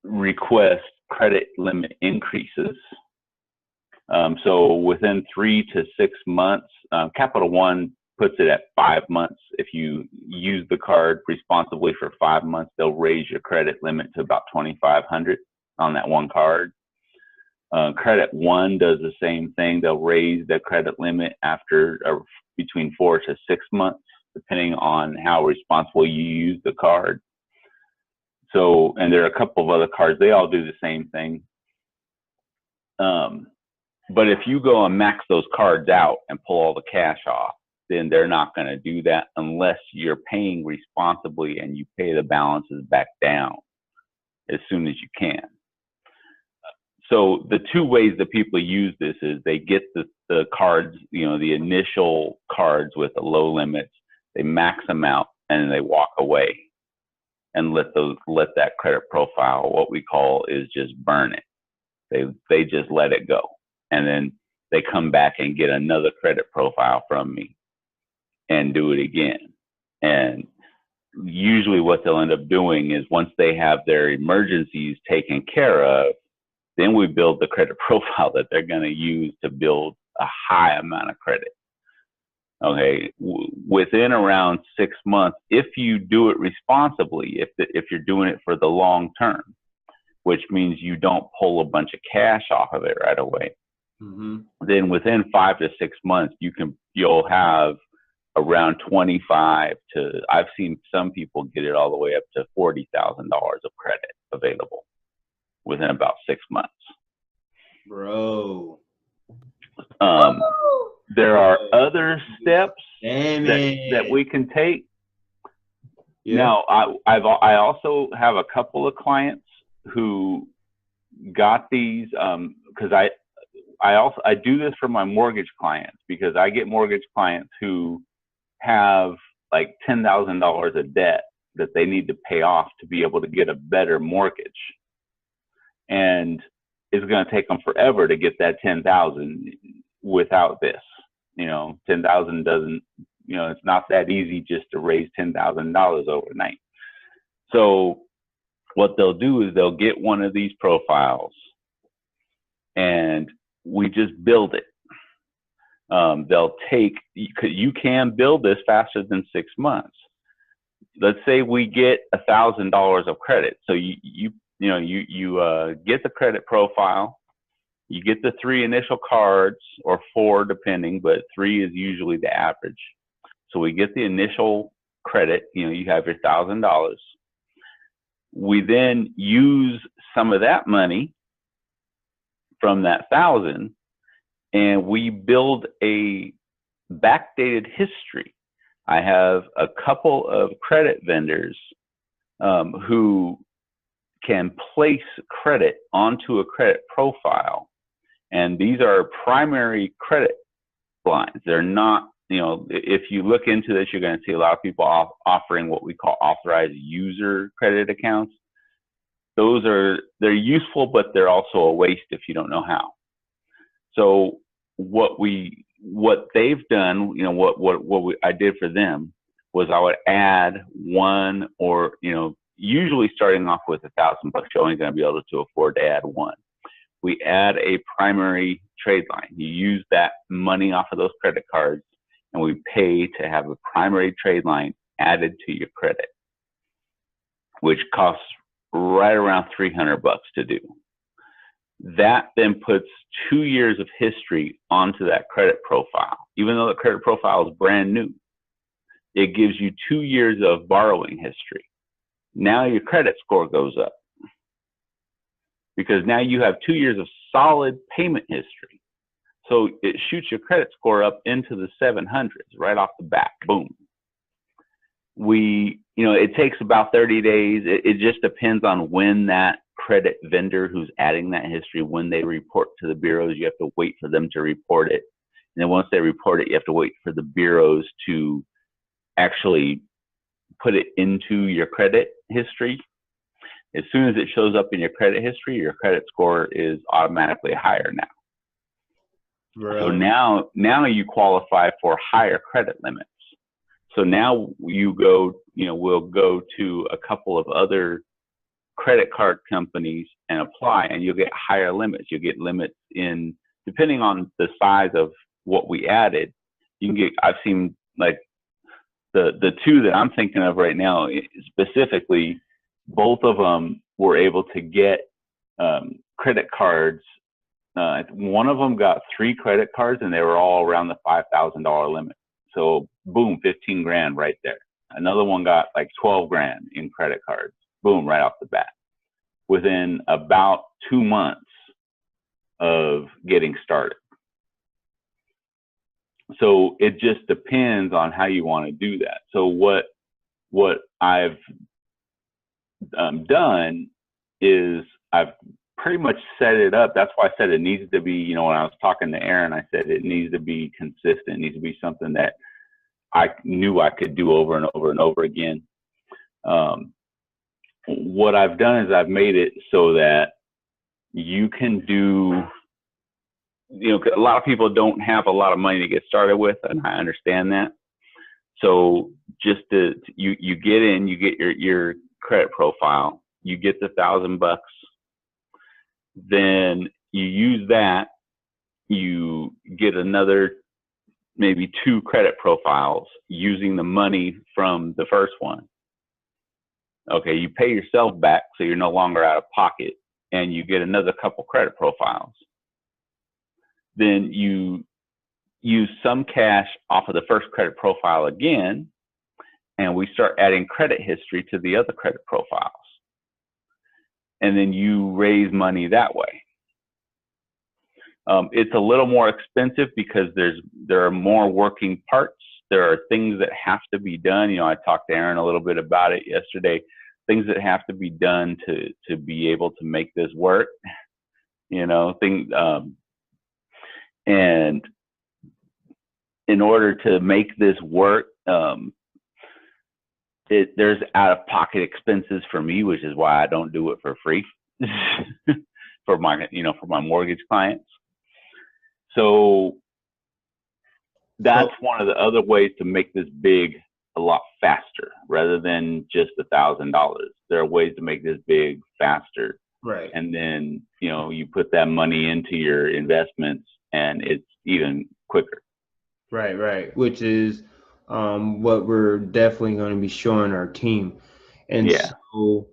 request credit limit increases. So within 3 to 6 months, Capital One puts it at 5 months. If you use the card responsibly for 5 months, they'll raise your credit limit to about $2,500 on that one card. Credit One does the same thing. They'll raise the credit limit after between 4 to 6 months, depending on how responsible you use the card. So, and there are a couple of other cards. They all do the same thing. But if you go and max those cards out and pull all the cash off, then they're not going to do that unless you're paying responsibly and you pay the balances back down as soon as you can. So the two ways that people use this is they get the cards, the initial cards with the low limits, they max them out and then they walk away and let that credit profile, what we call, is just burn it. They just let it go. And then they come back and get another credit profile from me and do it again. And usually what they'll end up doing is once they have their emergencies taken care of, then we build the credit profile that they're going to use to build a high amount of credit. Okay, within around 6 months, if you do it responsibly, if you're doing it for the long term, which means you don't pull a bunch of cash off of it right away, then within 5 to 6 months, you'll have around 25 to, I've seen some people get it all the way up to $40,000 of credit available within about 6 months. Bro. There are other steps that we can take. Yeah. Now, I also have a couple of clients who got these because I do this for my mortgage clients, because I get mortgage clients who have like $10,000 of debt that they need to pay off to be able to get a better mortgage. And it's going to take them forever to get that 10,000 without this. 10,000 doesn't, it's not that easy just to raise $10,000 overnight. So what they'll do is they'll get one of these profiles and we just build it. They'll take, you can build this faster than 6 months. Let's say we get $1,000 of credit. So you get the credit profile, you get the 3 initial cards, or 4 depending, but 3 is usually the average. So we get the initial credit, you have your $1,000. We then use some of that money from that 1,000 and we build a backdated history. I have a couple of credit vendors who can place credit onto a credit profile. And these are primary credit lines. They're not, if you look into this, you're going to see a lot of people offering what we call authorized user credit accounts. They're useful, but they're also a waste if you don't know how. So what they've done, I did for them was I would add one, or, usually starting off with $1,000, you're only going to be able to afford to add one. We add a primary trade line. You use that money off of those credit cards and we pay to have a primary trade line added to your credit, which costs right around $300 to do. That then puts 2 years of history onto that credit profile. Even though the credit profile is brand new, it gives you 2 years of borrowing history. Now your credit score goes up because now you have 2 years of solid payment history. So it shoots your credit score up into the 700s right off the bat. Boom. It takes about 30 days. It just depends on when that credit vendor who's adding that history, when they report to the bureaus. You have to wait for them to report it. And then once they report it, you have to wait for the bureaus to actually put it into your credit history. as soon as it shows up in your credit history, your credit score is automatically higher now. Right. So now you qualify for higher credit limits. So now you go, we'll go to a couple of other credit card companies and apply, and you'll get higher limits. You'll get limits in, depending on the size of what we added, you can get, I've seen like the two that I'm thinking of right now, specifically, both of them were able to get credit cards. One of them got 3 credit cards and they were all around the $5,000 limit. So boom, 15 grand right there. Another one got like 12 grand in credit cards. Boom, right off the bat. Within about 2 months of getting started. So it just depends on how you want to do that. So what I've done is I've pretty much set it up. That's why I said it needs to be, when I was talking to Aaron, I said it needs to be consistent. It needs to be something that I knew I could do over and over and over again. What I've done is I've made it so that you can do, a lot of people don't have a lot of money to get started with, and I understand that. So just you get in, you get your credit profile, you get the $1,000, then you use that, you get another maybe 2 credit profiles using the money from the first one. Okay, you pay yourself back, so you're no longer out of pocket, and you get another couple credit profiles. Then you use some cash off of the first credit profile again, and we start adding credit history to the other credit profiles. And then you raise money that way. It's a little more expensive because there are more working parts. There are things that have to be done. I talked to Aaron a little bit about it yesterday. Things that have to be done to be able to make this work. And in order to make this work, there's out-of-pocket expenses for me, which is why I don't do it for free for my mortgage clients. So that's one of the other ways to make this big a lot faster, rather than just $1,000. There are ways to make this big faster. Right. And then, you put that money into your investments and it's even quicker. Right. Which is what we're definitely going to be showing our team. And so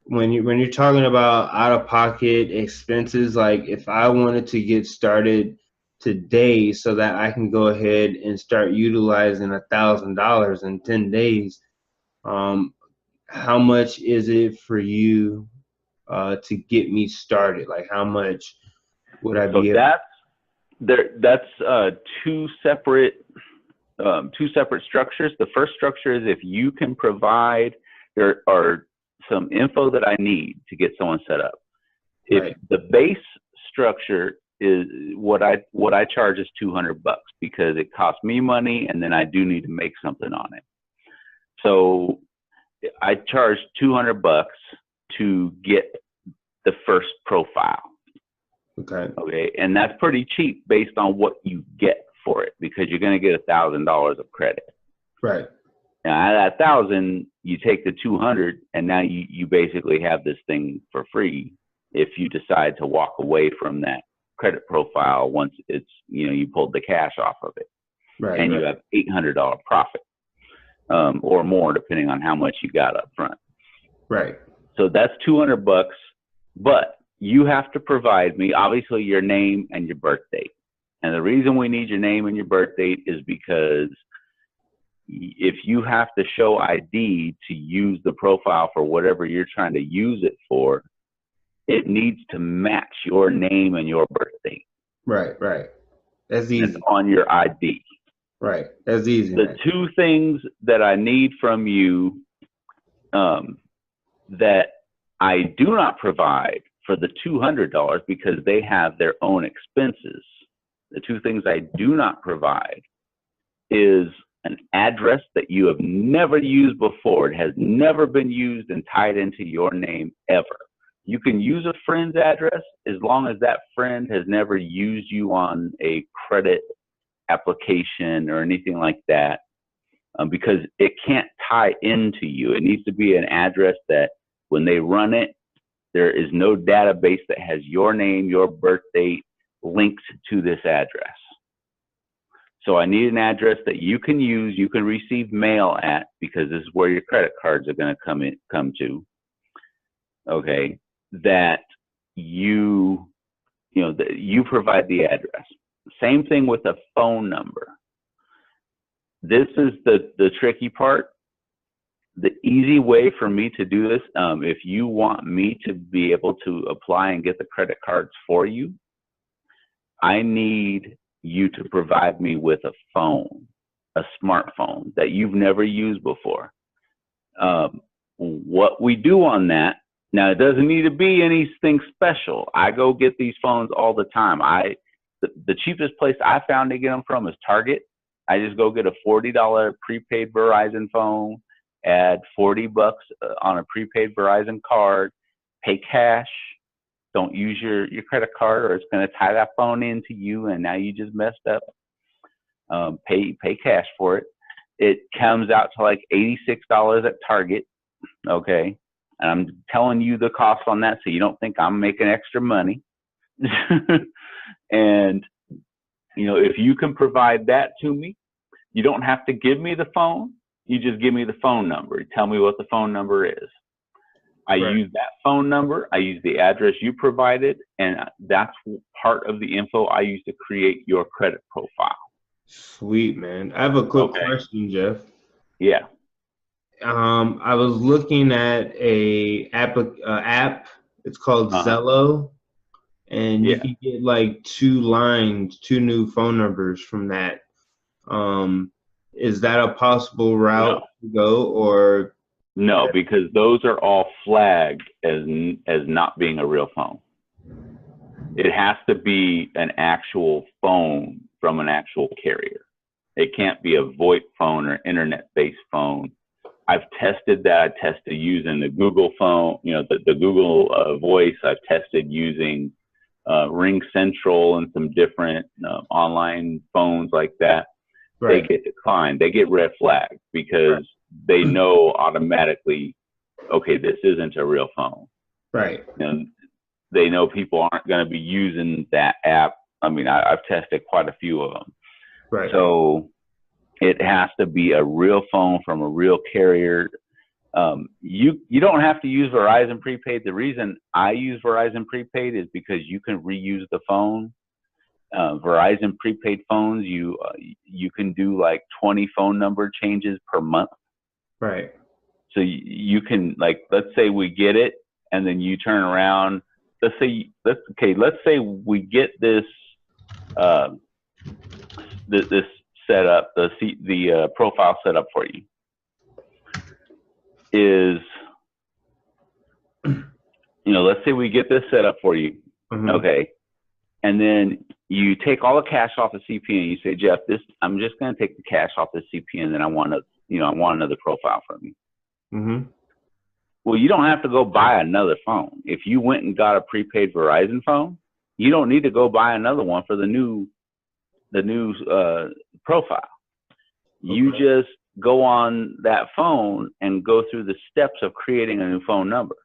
when you're talking about out-of-pocket expenses, like if I wanted to get started today so that I can go ahead and start utilizing $1,000 in 10 days, how much is it for you to get me started? Like how much would I be able? That's two separate structures. The first structure is if you can provide, there are some info that I need to get someone set up. If the base structure is what I charge is $200 because it costs me money and then I do need to make something on it. So I charge $200 to get the first profile. Okay. And that's pretty cheap based on what you get for it, because you're going to get $1,000 of credit. Right. Now out of that 1,000, you take the 200, and now you basically have this thing for free if you decide to walk away from that credit profile once it's, you pulled the cash off of it. Right. And you have $800 profit, or more, depending on how much you got up front. Right. So that's $200, but you have to provide me, obviously, your name and your birth date. And the reason we need your name and your birth date is because if you have to show ID to use the profile for whatever you're trying to use it for, it needs to match your name and your birth date. Right. That's easy. It's on your ID. Right. That's easy. The two things that I need from you that I do not provide for the $200 because they have their own expenses. The two things I do not provide is an address that you have never used before. It has never been used and tied into your name ever. You can use a friend's address as long as that friend has never used you on a credit application or anything like that, because it can't tie into you. It needs to be an address that when they run it, there is no database that has your name, your birth date linked to this address. So I need an address that you can use, you can receive mail at, because this is where your credit cards are going to come to. Okay, that you provide the address. Same thing with a phone number. This is the tricky part. The easy way for me to do this, if you want me to be able to apply and get the credit cards for you, I need you to provide me with a phone, a smartphone that you've never used before. What we do on that, now it doesn't need to be anything special. I go get these phones all the time. The cheapest place I found to get them from is Target. I just go get a $40 prepaid Verizon phone, add $40 on a prepaid Verizon card, pay cash. Don't use your credit card, or it's going to tie that phone into you, and now you just messed up. Pay cash for it. It comes out to like $86 at Target, okay? And I'm telling you the cost on that so you don't think I'm making extra money. And, if you can provide that to me, you don't have to give me the phone. You just give me the phone number. Tell me what the phone number is. I use that phone number. I use the address you provided, and that's part of the info I use to create your credit profile. Sweet, man. I have a quick question, Jeff. Yeah. I was looking at a app. It's called Zello, and you can get like 2 new phone numbers from that. Is that a possible route to go, or? No, because those are all flagged as not being a real phone. It has to be an actual phone from an actual carrier. It can't be a VoIP phone or internet-based phone. I've tested that. I tested using the Google phone, the Google Voice. I've tested using Ring Central and some different online phones like that. They get declined. They get red flagged because they know automatically, okay, this isn't a real phone. Right. And they know people aren't going to be using that app. I mean, I've tested quite a few of them. Right. So it has to be a real phone from a real carrier. You don't have to use Verizon prepaid. The reason I use Verizon prepaid is because you can reuse the phone. Verizon prepaid phones, you can do like 20 phone number changes per month. Right. So you can, like, let's say we get it, and then you turn around. Let's say we get this this set up, the profile set up for you. Let's say we get this set up for you. Mm-hmm. Okay. And then you take all the cash off the CP and you say, Jeff, I'm just going to take the cash off the CP, and then I want another profile from you. Mm-hmm. Well, you don't have to go buy another phone. If you went and got a prepaid Verizon phone, you don't need to go buy another one for the new profile. You just go on that phone and go through the steps of creating a new phone number.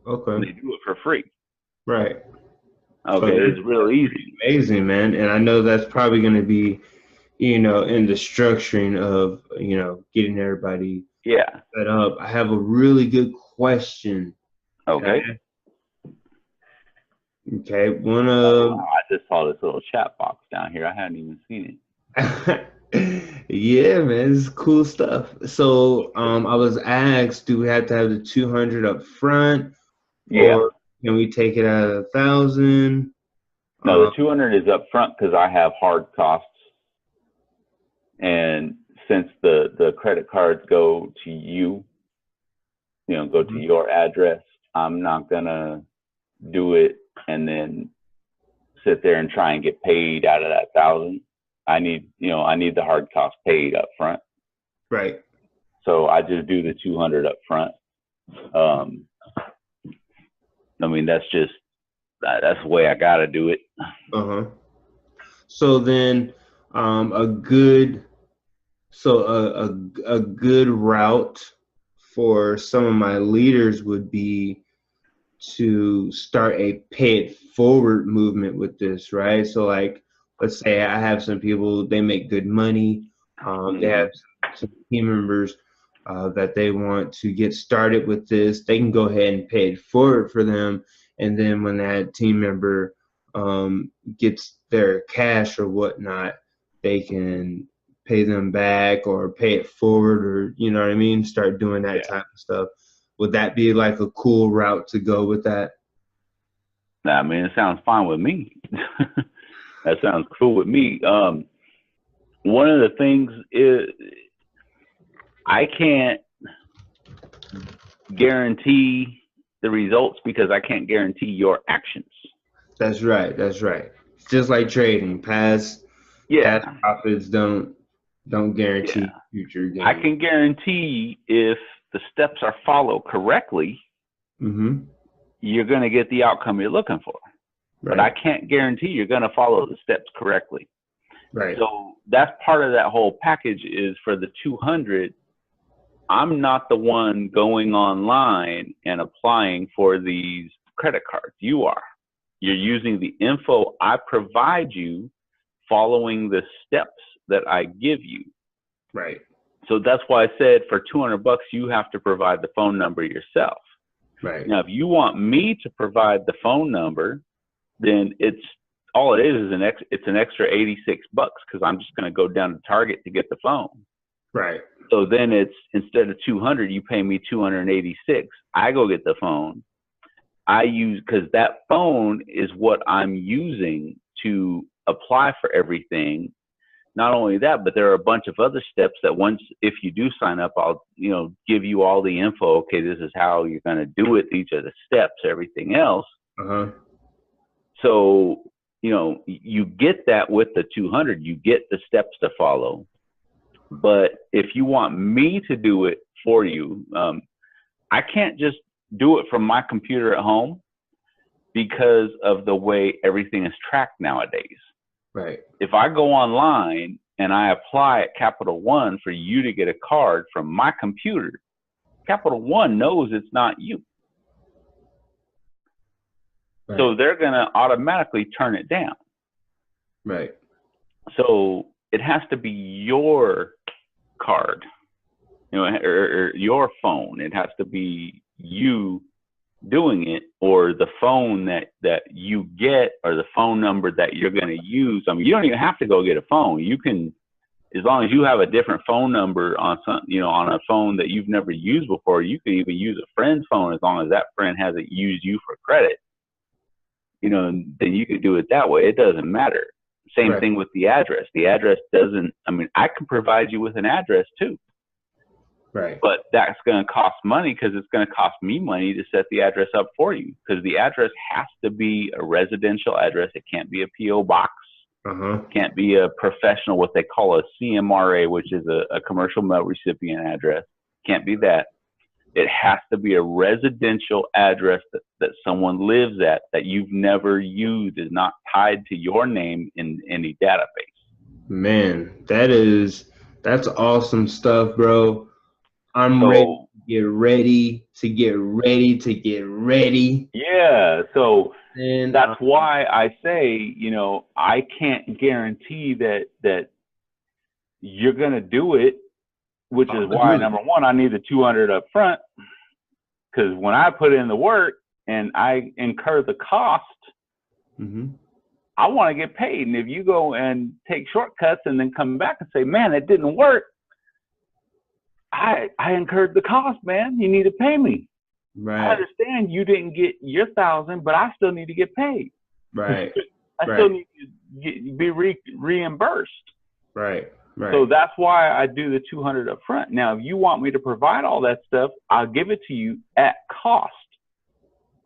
Okay. And they do it for free. Right. Okay, it's real easy. Amazing, man. And I know that's probably going to be, in the structuring of, getting everybody set up. I have a really good question. Okay. Okay. I just saw this little chat box down here. I hadn't even seen it. Yeah, man, this is cool stuff. So, I was asked, do we have to have the 200 up front? Yeah. Or can we take it out of 1,000? No, the 200 is up front because I have hard costs. And since the credit cards go to you, go to your address, I'm not going to do it and then sit there and try and get paid out of that 1,000. I need the hard cost paid up front. Right. So I just do the 200 up front. I mean, that's the way I gotta do it. So then, a good route for some of my leaders would be to start a pay it forward movement with this, right? So like, let's say I have some people, they make good money. They have some team members that they want to get started with this. They can go ahead and pay it forward for them. And then when that team member gets their cash or whatnot, they can pay them back or pay it forward, or, you know what I mean? Start doing that type of stuff. Would that be like a cool route to go with that? I mean, it sounds fine with me. That sounds cool with me. One of the things is I can't guarantee the results because I can't guarantee your actions. That's right. That's right. It's just like trading. Past profits don't guarantee future gains. I can guarantee if the steps are followed correctly, you're going to get the outcome you're looking for. Right. But I can't guarantee you're going to follow the steps correctly. Right. So that's part of that whole package is for the 200. I'm not the one going online and applying for these credit cards. You are. You're using the info I provide you, following the steps that I give you. Right. So that's why I said for $200, you have to provide the phone number yourself. Right. Now, if you want me to provide the phone number, then it's all it is an extra $86 because I'm just going to go down to Target to get the phone. Right. So then it's instead of 200, you pay me 286. I go get the phone. I use because that phone is what I'm using to apply for everything. Not only that, but there are a bunch of other steps that once, if you do sign up, I'll, give you all the info. Okay, this is how you're going to do it. These are the steps, everything else. So, you get that with the 200, you get the steps to follow. But if you want me to do it for you, I can't just do it from my computer at home because of the way everything is tracked nowadays. Right. If I go online and I apply at Capital One for you to get a card from my computer, Capital One knows it's not you. Right. So they're going to automatically turn it down. Right. So it has to be your card, or your phone. It has to be you doing it, or the phone that you get, or the phone number that you're going to use. I mean, you don't even have to go get a phone. You can, as long as you have a different phone number on on a phone that you've never used before, you can even use a friend's phone as long as that friend hasn't used you for credit. Then you could do it that way. It doesn't matter. Same thing with the address. The address doesn't, I can provide you with an address too. Right. But that's going to cost money because it's going to cost me money to set the address up for you, because the address has to be a residential address. It can't be a P.O. box. It can't be a professional, what they call a CMRA, which is a commercial mail recipient address. Can't be that. It has to be a residential address that someone lives at, that you've never used, is not tied to your name in any database. Man, that's awesome stuff, bro. I'm ready to get ready. Yeah. So that's why I say, I can't guarantee that you're going to do it, which is why, number one, I need the 200 up front. Because when I put in the work and I incur the cost, I want to get paid. And if you go and take shortcuts and then come back and say, man, it didn't work, I incurred the cost, man. You need to pay me. Right. I understand you didn't get your 1,000, but I still need to get paid. Right. I still need to be reimbursed. Right. Right. So that's why I do the 200 up front. Now, if you want me to provide all that stuff, I'll give it to you at cost.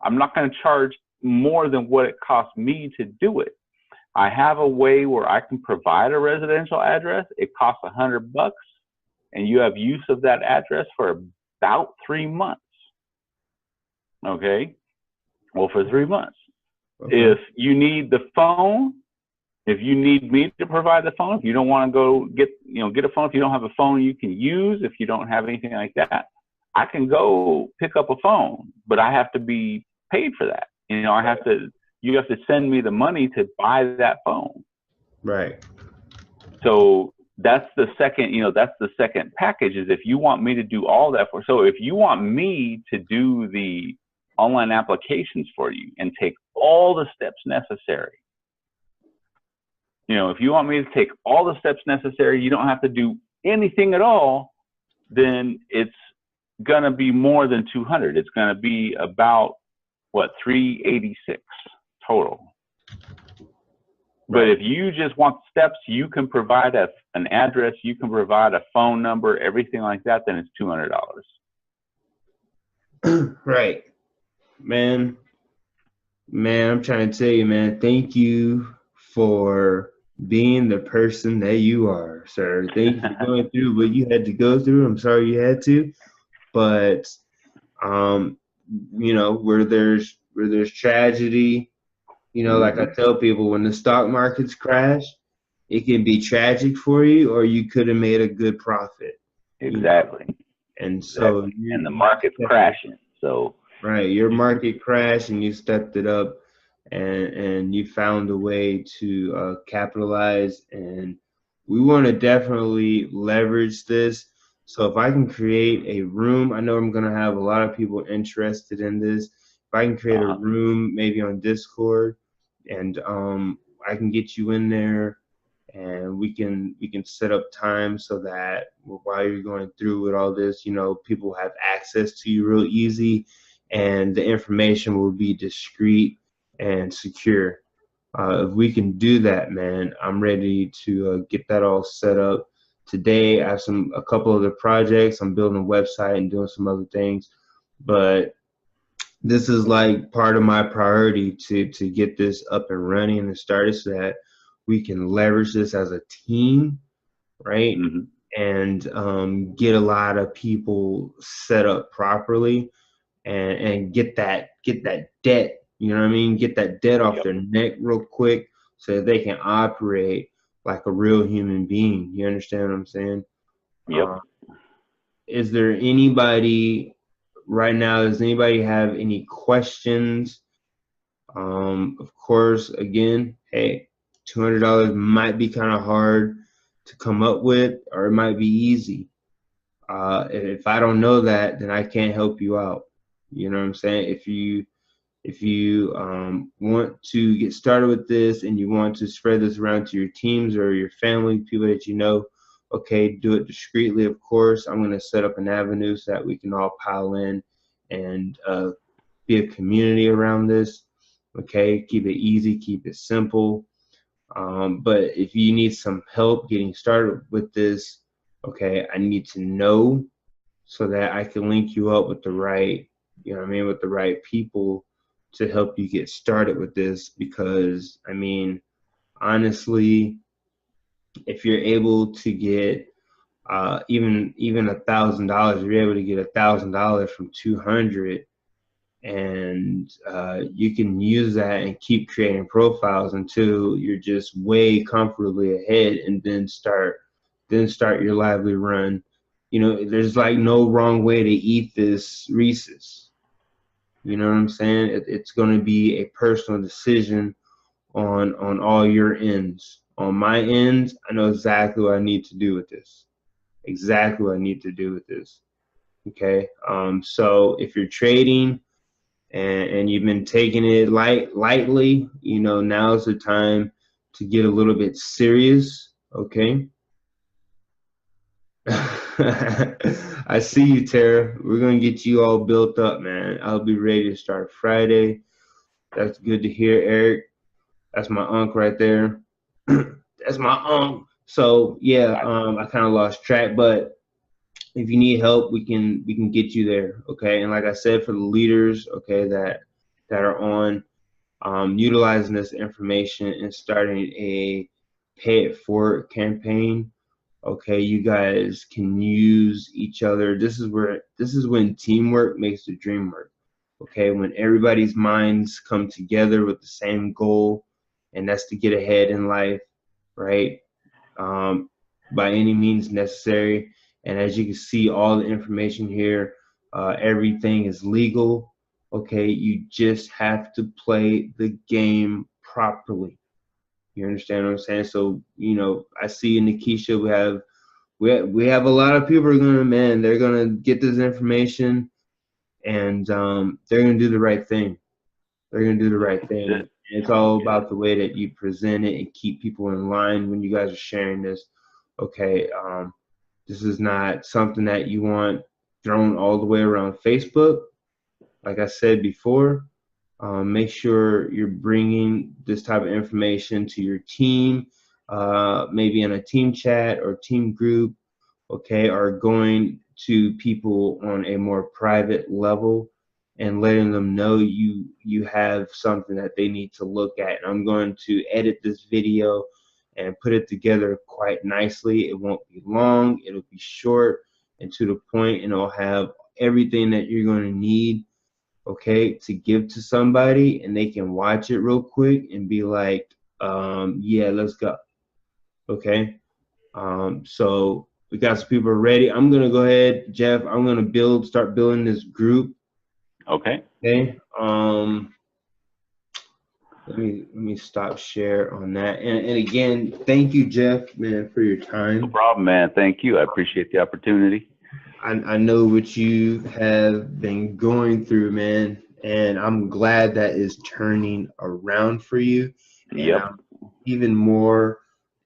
I'm not going to charge more than what it costs me to do it. I have a way where I can provide a residential address. It costs $100, and you have use of that address for about 3 months. Okay. Well, for 3 months. Okay. If you need the phone, if you need me to provide the phone, if you don't want to go get a phone, if you don't have a phone you can use, if you don't have anything like that, I can go pick up a phone, but I have to be paid for that. You have to send me the money to buy that phone. Right. So that's the second package, is if you want me to do all that so if you want me to do the online applications for you and take all the steps necessary, if you want me to take all the steps necessary, you don't have to do anything at all, then it's going to be more than 200. It's going to be about, what, 386 total. Right. But if you just want steps, you can provide an address, you can provide a phone number, everything like that, then it's $200. Right. Man, I'm trying to tell you, man, thank you for being the person that you are, sir. Thank you for going through what you had to go through. I'm sorry you had to, but where there's tragedy, like I tell people, when the stock markets crash, it can be tragic for you, or you could have made a good profit. Exactly. And so, and the market's crashing. So right, your market crashed, and you stepped it up. And you found a way to capitalize, and we want to definitely leverage this. So if I can create a room, I know I'm going to have a lot of people interested in this. If I can create a room maybe on Discord, and I can get you in there, and we can set up time so that while you're going through with all this, people have access to you real easy, and the information will be discreet and secure. If we can do that, man, I'm ready to get that all set up. Today, I have a couple other projects. I'm building a website and doing some other things, but this is like part of my priority to get this up and running and started, so that we can leverage this as a team, right? And get a lot of people set up properly, and get that debt. You know what I mean? Get that debt off their neck real quick, so that they can operate like a real human being. You understand what I'm saying? Yep. Is there anybody right now? Does anybody have any questions? Of course, again, hey, $200 might be kind of hard to come up with, or it might be easy. If I don't know that, then I can't help you out. You know what I'm saying? If you want to get started with this, and you want to spread this around to your teams or your family, people that you know, okay, do it discreetly, of course. I'm going to set up an avenue so that we can all pile in and be a community around this. Okay, keep it easy, keep it simple. But if you need some help getting started with this, okay, I need to know so that I can link you up with the right, with the right people to help you get started with this. Because, honestly, if you're able to get even $1,000, you're able to get $1,000 from 200, and you can use that and keep creating profiles until you're just way comfortably ahead, and then start your lively run. There's like no wrong way to eat this Reese's. You know what I'm saying? It's going to be a personal decision on all your ends. On my ends, I know exactly what I need to do with this. Exactly what I need to do with this. Okay. So if you're trading and you've been taking it lightly, now's the time to get a little bit serious. Okay. I see you, Tara. We're gonna get you all built up, man. I'll be ready to start Friday. That's good to hear, Eric. That's my uncle right there. That's my uncle. So yeah, I kind of lost track, but if you need help, we can get you there. Okay, and like I said, for the leaders, okay, that are on, utilizing this information and starting a pay it forward campaign. Okay, you guys can use each other. This is when teamwork makes the dream work. Okay, when everybody's minds come together with the same goal, and that's to get ahead in life, right? By any means necessary. And as you can see, all the information here, everything is legal. Okay, you just have to play the game properly. You understand what I'm saying? So, you know, I see in Nikisha we have a lot of people are they're gonna get this information, and they're gonna do the right thing. They're gonna do the right thing. And it's all about the way that you present it and keep people in line when you guys are sharing this. Okay, this is not something that you want thrown all the way around Facebook. Like I said before, make sure you're bringing this type of information to your team, maybe in a team chat or team group, okay, or going to people on a more private level and letting them know you have something that they need to look at. And I'm going to edit this video and put it together quite nicely. It won't be long, it'll be short and to the point, and it'll have everything that you're going to need, okay, to give to somebody, and they can watch it real quick and be like, yeah, let's go. Okay. So we got some people ready. I'm gonna go ahead, Jeff. I'm gonna start building this group. Okay. Okay. Let me stop share on that. And again, thank you, Jeff, man, for your time. No problem, man. Thank you. I appreciate the opportunity. I know what you have been going through, man, and I'm glad that is turning around for you. And Yep. I'm even more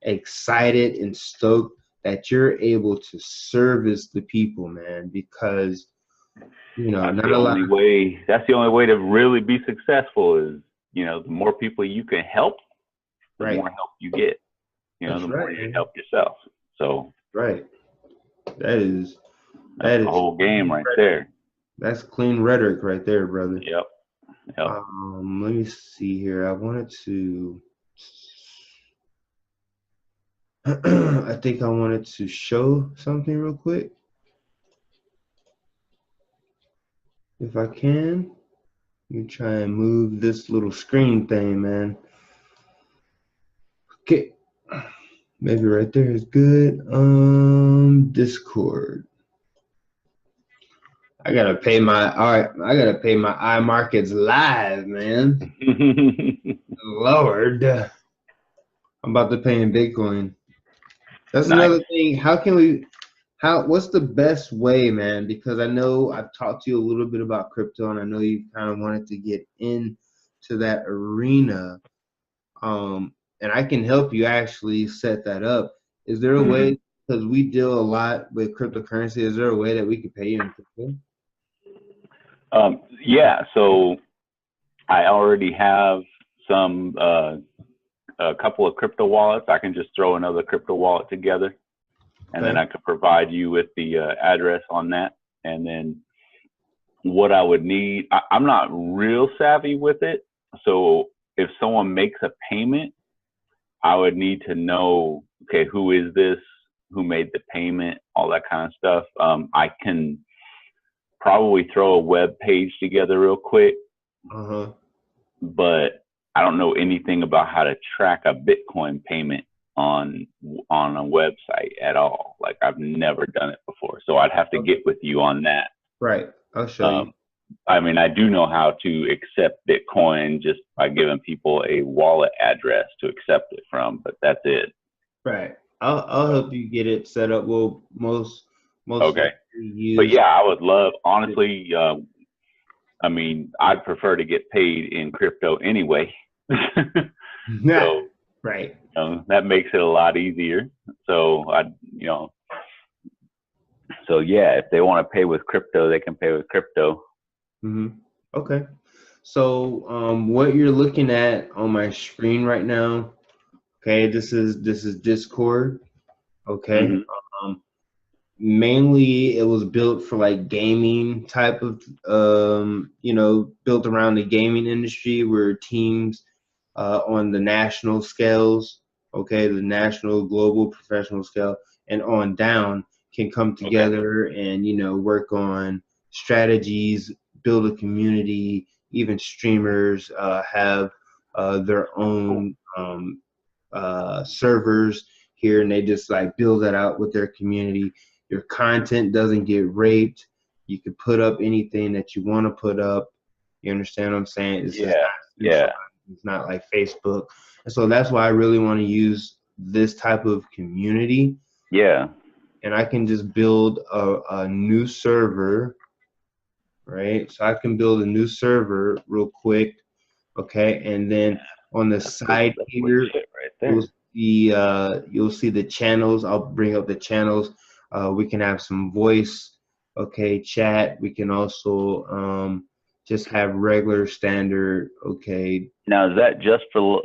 excited and stoked that you're able to service the people, man, because you know, That's not the a lot. only way. That's the only way to really be successful. Is, you know, the more people you can help, the Right. more help you get. You know, That's the more right, you man. help yourself. So Right. That is that's the whole game right there. That's clean rhetoric right there, brother. Yep. Yep. Let me see here. I wanted to I think I wanted to show something real quick. If I can. Let me try and move this little screen thing, man. Okay. Maybe right there is good. Discord. I gotta pay my iMarkets live, man. Lord. I'm about to pay in Bitcoin. That's Nice. another thing. What's the best way, man? Because I know I've talked to you a little bit about crypto, and I know you kind of wanted to get into that arena. And I can help you actually set that up. Is there a way, because we deal a lot with cryptocurrency, is there a way that we could pay you in crypto? Yeah, so I already have a couple of crypto wallets. I can just throw another crypto wallet together, and then I could provide you with the address on that. And then what I would need, I'm not real savvy with it. So if someone makes a payment, I would need to know, okay, who is this? Who made the payment? All that kind of stuff. I can probably throw a web page together real quick, but I don't know anything about how to track a Bitcoin payment on a website at all. Like, I've never done it before, so I'd have to get with you on that. Right, I'll show you. I mean, I do know how to accept Bitcoin just by giving people a wallet address to accept it from, but that's it. Right, I'll help you get it set up. Well, most okay. But yeah, I would love, honestly, I mean, I'd prefer to get paid in crypto anyway. So, right. That makes it a lot easier. So so yeah, if they want to pay with crypto, they can pay with crypto. Okay. So what you're looking at on my screen right now, okay, this is Discord. Okay. mainly it was built for like gaming type of, built around the gaming industry where teams on the national scales, okay, the national, global, professional scale, and on down can come Okay. together and, work on strategies, build a community. Even streamers have their Cool. own servers here, and they just like build that out with their community. Your content doesn't get raped. You can put up anything that you want to put up. You understand what I'm saying? It's just Yeah. not Yeah. centralized. It's not like Facebook. And so that's why I really want to use this type of community. Yeah. And I can just build a new server, right? So I can build a new server real quick, okay? And then on the That's cool. side That's here, legit right you'll there. see the channels. I'll bring up the channels. We can have some voice, okay, chat. We can also just have regular standard, okay. Now, is that just for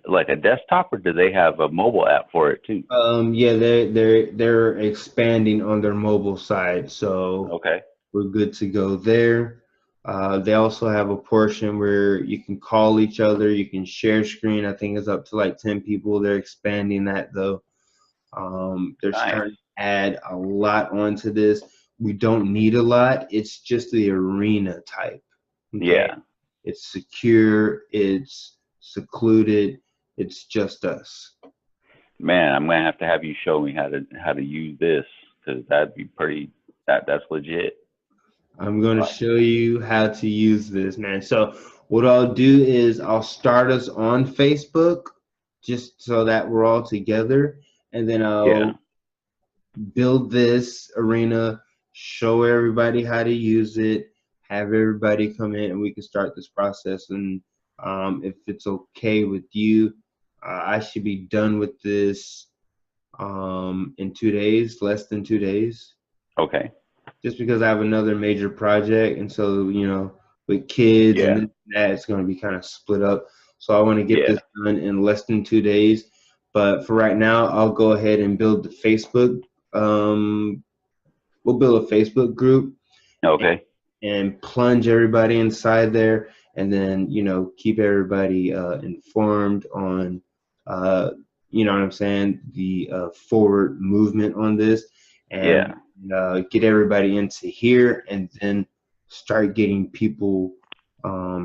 like a desktop, or do they have a mobile app for it too? Yeah, they're expanding on their mobile side, so Okay. we're good to go there. They also have a portion where you can call each other, you can share screen. I think it's up to like 10 people. They're expanding that though. They're Nice. starting to add a lot onto this. We don't need a lot. It's just the arena type. Okay. Yeah. It's secure. It's secluded. It's just us. Man, I'm gonna have to have you show me how to use this, because that'd be pretty. That's legit. I'm going to show you how to use this, man. So what I'll do is I'll start us on Facebook just so that we're all together, and then Yeah. I'll build this arena, show everybody how to use it, have everybody come in, and we can start this process. And if it's okay with you, I should be done with this in 2 days, less than 2 days, Okay. just because I have another major project. And so, with kids and Yeah. this and that, it's going to be kind of split up. So I want to get Yeah. this done in less than 2 days. But for right now, I'll go ahead and build the Facebook. Um, we'll build a Facebook group Okay. and plunge everybody inside there, and then keep everybody informed on you know what I'm saying, the forward movement on this, and Yeah. get everybody into here, and then start getting people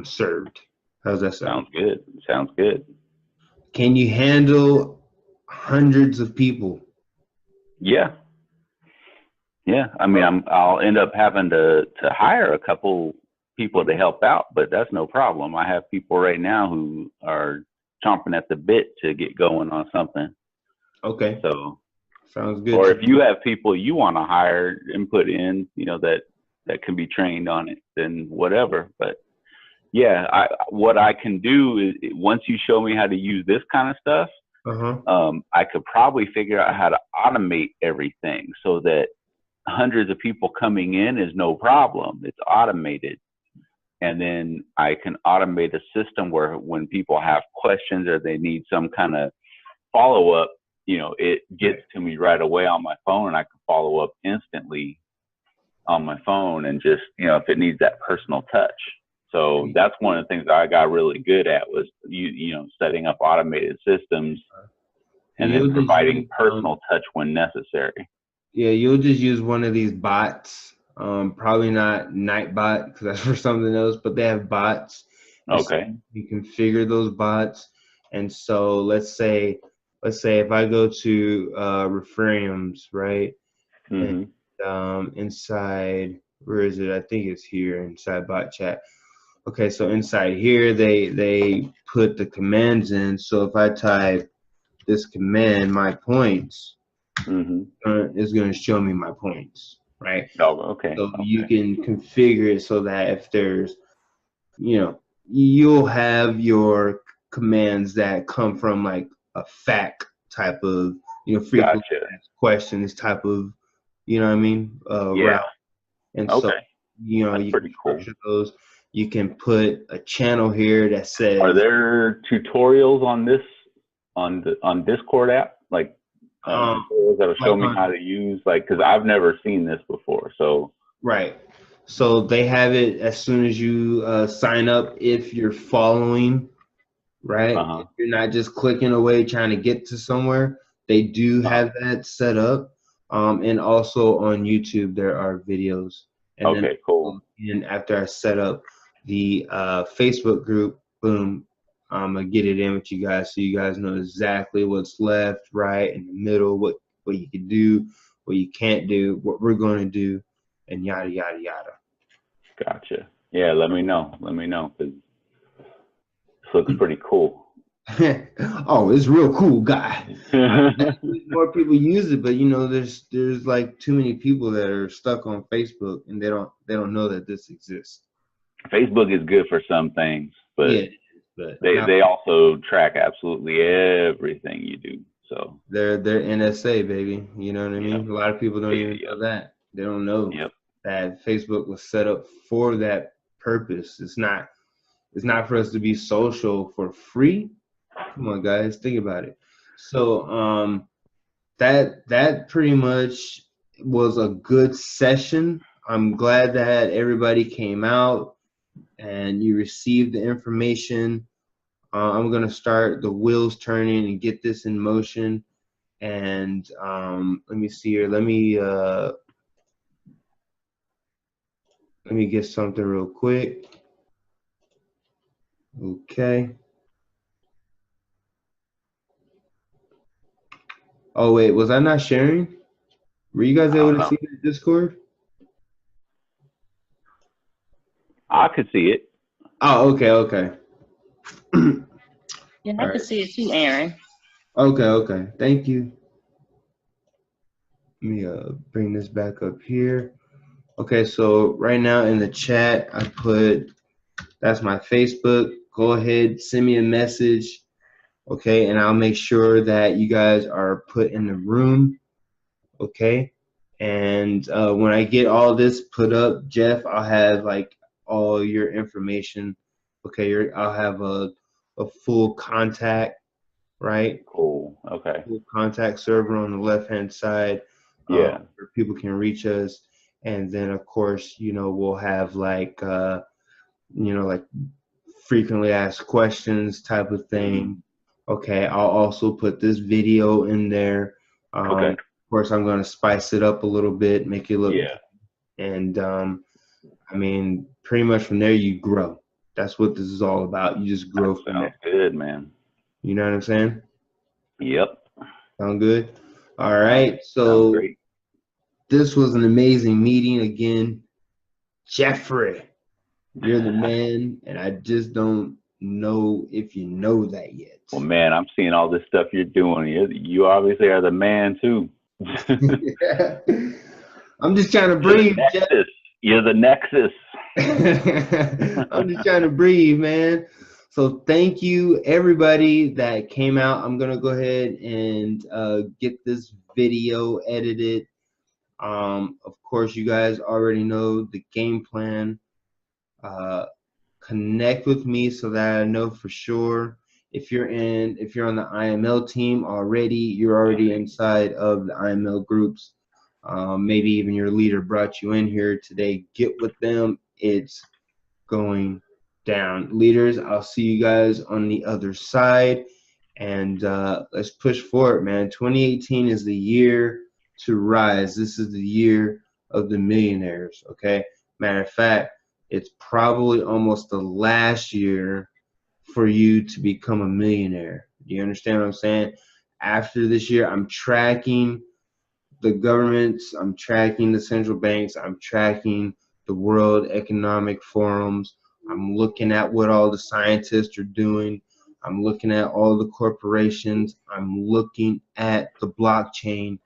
served. How's that sound? Sounds good. Sounds good. Can you handle hundreds of people? Yeah. Yeah. I mean, I'll end up having to hire a couple people to help out, but that's no problem. I have people right now who are chomping at the bit to get going on something. Okay, So, sounds good. or if you have people you want to hire and put in, that can be trained on it, then whatever. But yeah, what I can do is, once you show me how to use this kind of stuff, I could probably figure out how to automate everything so that hundreds of people coming in is no problem. It's automated. And then I can automate a system where when people have questions or they need some kind of follow up, it gets to me right away on my phone, and I can follow up instantly on my phone, and just, if it needs that personal touch. So that's one of the things that I got really good at, was setting up automated systems and then You'll just providing use, personal touch when necessary. yeah, you'll just use one of these bots. Probably not Nightbot, because that's for something else, but they have bots. And so Okay. you configure those bots. And so let's say if I go to referendums, right? Mm-hmm. And inside, where is it? I think it's here inside bot chat. Okay, so inside here they put the commands in. So if I type this command, my points, Mm-hmm. is going to show me my points, right? Oh, okay. So you Okay. can configure it so that if there's, you'll have your commands that come from like a fact type of, frequently Gotcha. asked questions type of, you know what I mean, Yeah. route. And so, Okay. That's you pretty can cool. structure those. You can put a channel here that says, Are there tutorials on this on Discord app, like tutorials that'll show me how to use, like, because I've never seen this before. So right. So they have it as soon as you sign up. If you're following, right? If you're not just clicking away trying to get to somewhere, they do have that set up. And also on YouTube there are videos. And okay, then, cool. And after I set up the Facebook group, boom, I'm gonna get it in with you guys so you guys know exactly what's left, right, in the middle, what you can do, what you can't do, what we're gonna do, and yada yada yada. Gotcha. Yeah, let me know. Let me know, because this looks pretty cool. Oh, it's real cool, guy. I wish more people use it, but you know, there's like too many people that are stuck on Facebook and they don't know that this exists. Facebook is good for some things, but yeah, but they also track absolutely everything you do. So they're NSA, baby. You know what I mean? Yep. A lot of people don't even know that. They don't know that Facebook was set up for that purpose. It's not for us to be social for free. Come on, guys, think about it. So that pretty much was a good session. I'm glad that everybody came out and you received the information. I'm gonna start the wheels turning and get this in motion. And let me see here. Let me get something real quick. Okay. Oh wait, was I not sharing? Were you guys able to see the Discord? I could see it. Oh, okay. Yeah, I can see it too, Aaron. Okay. Thank you. Let me bring this back up here. Okay, so right now in the chat, I put, that's my Facebook. Go ahead, send me a message. Okay, and I'll make sure that you guys are put in the room. Okay, and when I get all this put up, Jeff, I'll have like all your information. Okay, I'll have a full contact, right? Cool. Okay. Full contact server on the left-hand side. Yeah. Where people can reach us, and then of course, you know, we'll have like like frequently asked questions type of thing. Okay, I'll also put this video in there. Okay. Of course, I'm going to spice it up a little bit, make it look. Yeah. And I mean, pretty much from there you grow. That's what this is all about. You just grow from there. Good, man. You know what I'm saying? Yep. Sound good? All right. So great. This was an amazing meeting again. Jeffrey, you're the man, and I just don't know if you know that yet. Well, man, I'm seeing all this stuff you're doing. You obviously are the man too. I'm just trying to breathe. You're the nexus. I'm just trying to breathe, man. So thank you, everybody that came out. I'm gonna go ahead and get this video edited. Of course, you guys already know the game plan. Connect with me so that I know for sure. If you're on the IML team already, you're already inside of the IML groups. Maybe even your leader brought you in here today. Get with them. It's going down. Leaders, I'll see you guys on the other side. And let's push forward, man. 2018 is the year to rise. This is the year of the millionaires, okay? Matter of fact, it's probably almost the last year for you to become a millionaire. Do you understand what I'm saying? After this year, I'm tracking the governments, I'm tracking the central banks, I'm tracking the World Economic Forums, I'm looking at what all the scientists are doing, I'm looking at all the corporations, I'm looking at the blockchain.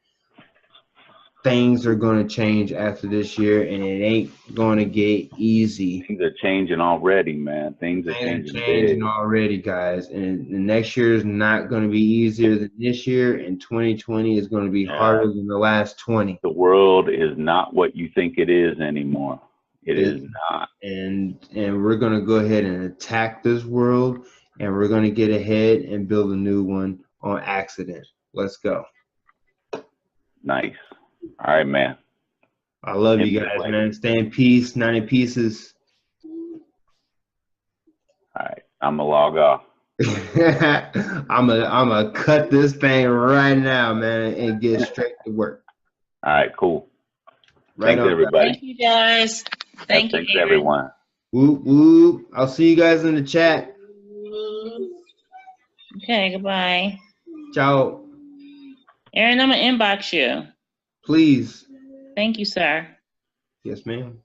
Things are going to change after this year, and it ain't going to get easy. Things are changing already, man. Things are changing already, guys. And the next year is not going to be easier than this year, and 2020 is going to be harder than the last 20. The world is not what you think it is anymore. It is not. And we're going to go ahead and attack this world, and we're going to get ahead and build a new one on accident. Let's go. Nice. All right, man. I love you Enjoy guys, life. man. Stay in peace, 90 pieces. All right. I'm going to log off. I'm a cut this thing right now, man, and get straight to work. All right, cool. Right Thanks, on. everybody. Thank you, guys. Thank you, Thanks, Aaron. everyone. Whoop whoop. I'll see you guys in the chat. Okay, goodbye. Ciao. Aaron, I'm going to inbox you. Please. Thank you, sir. Yes, ma'am.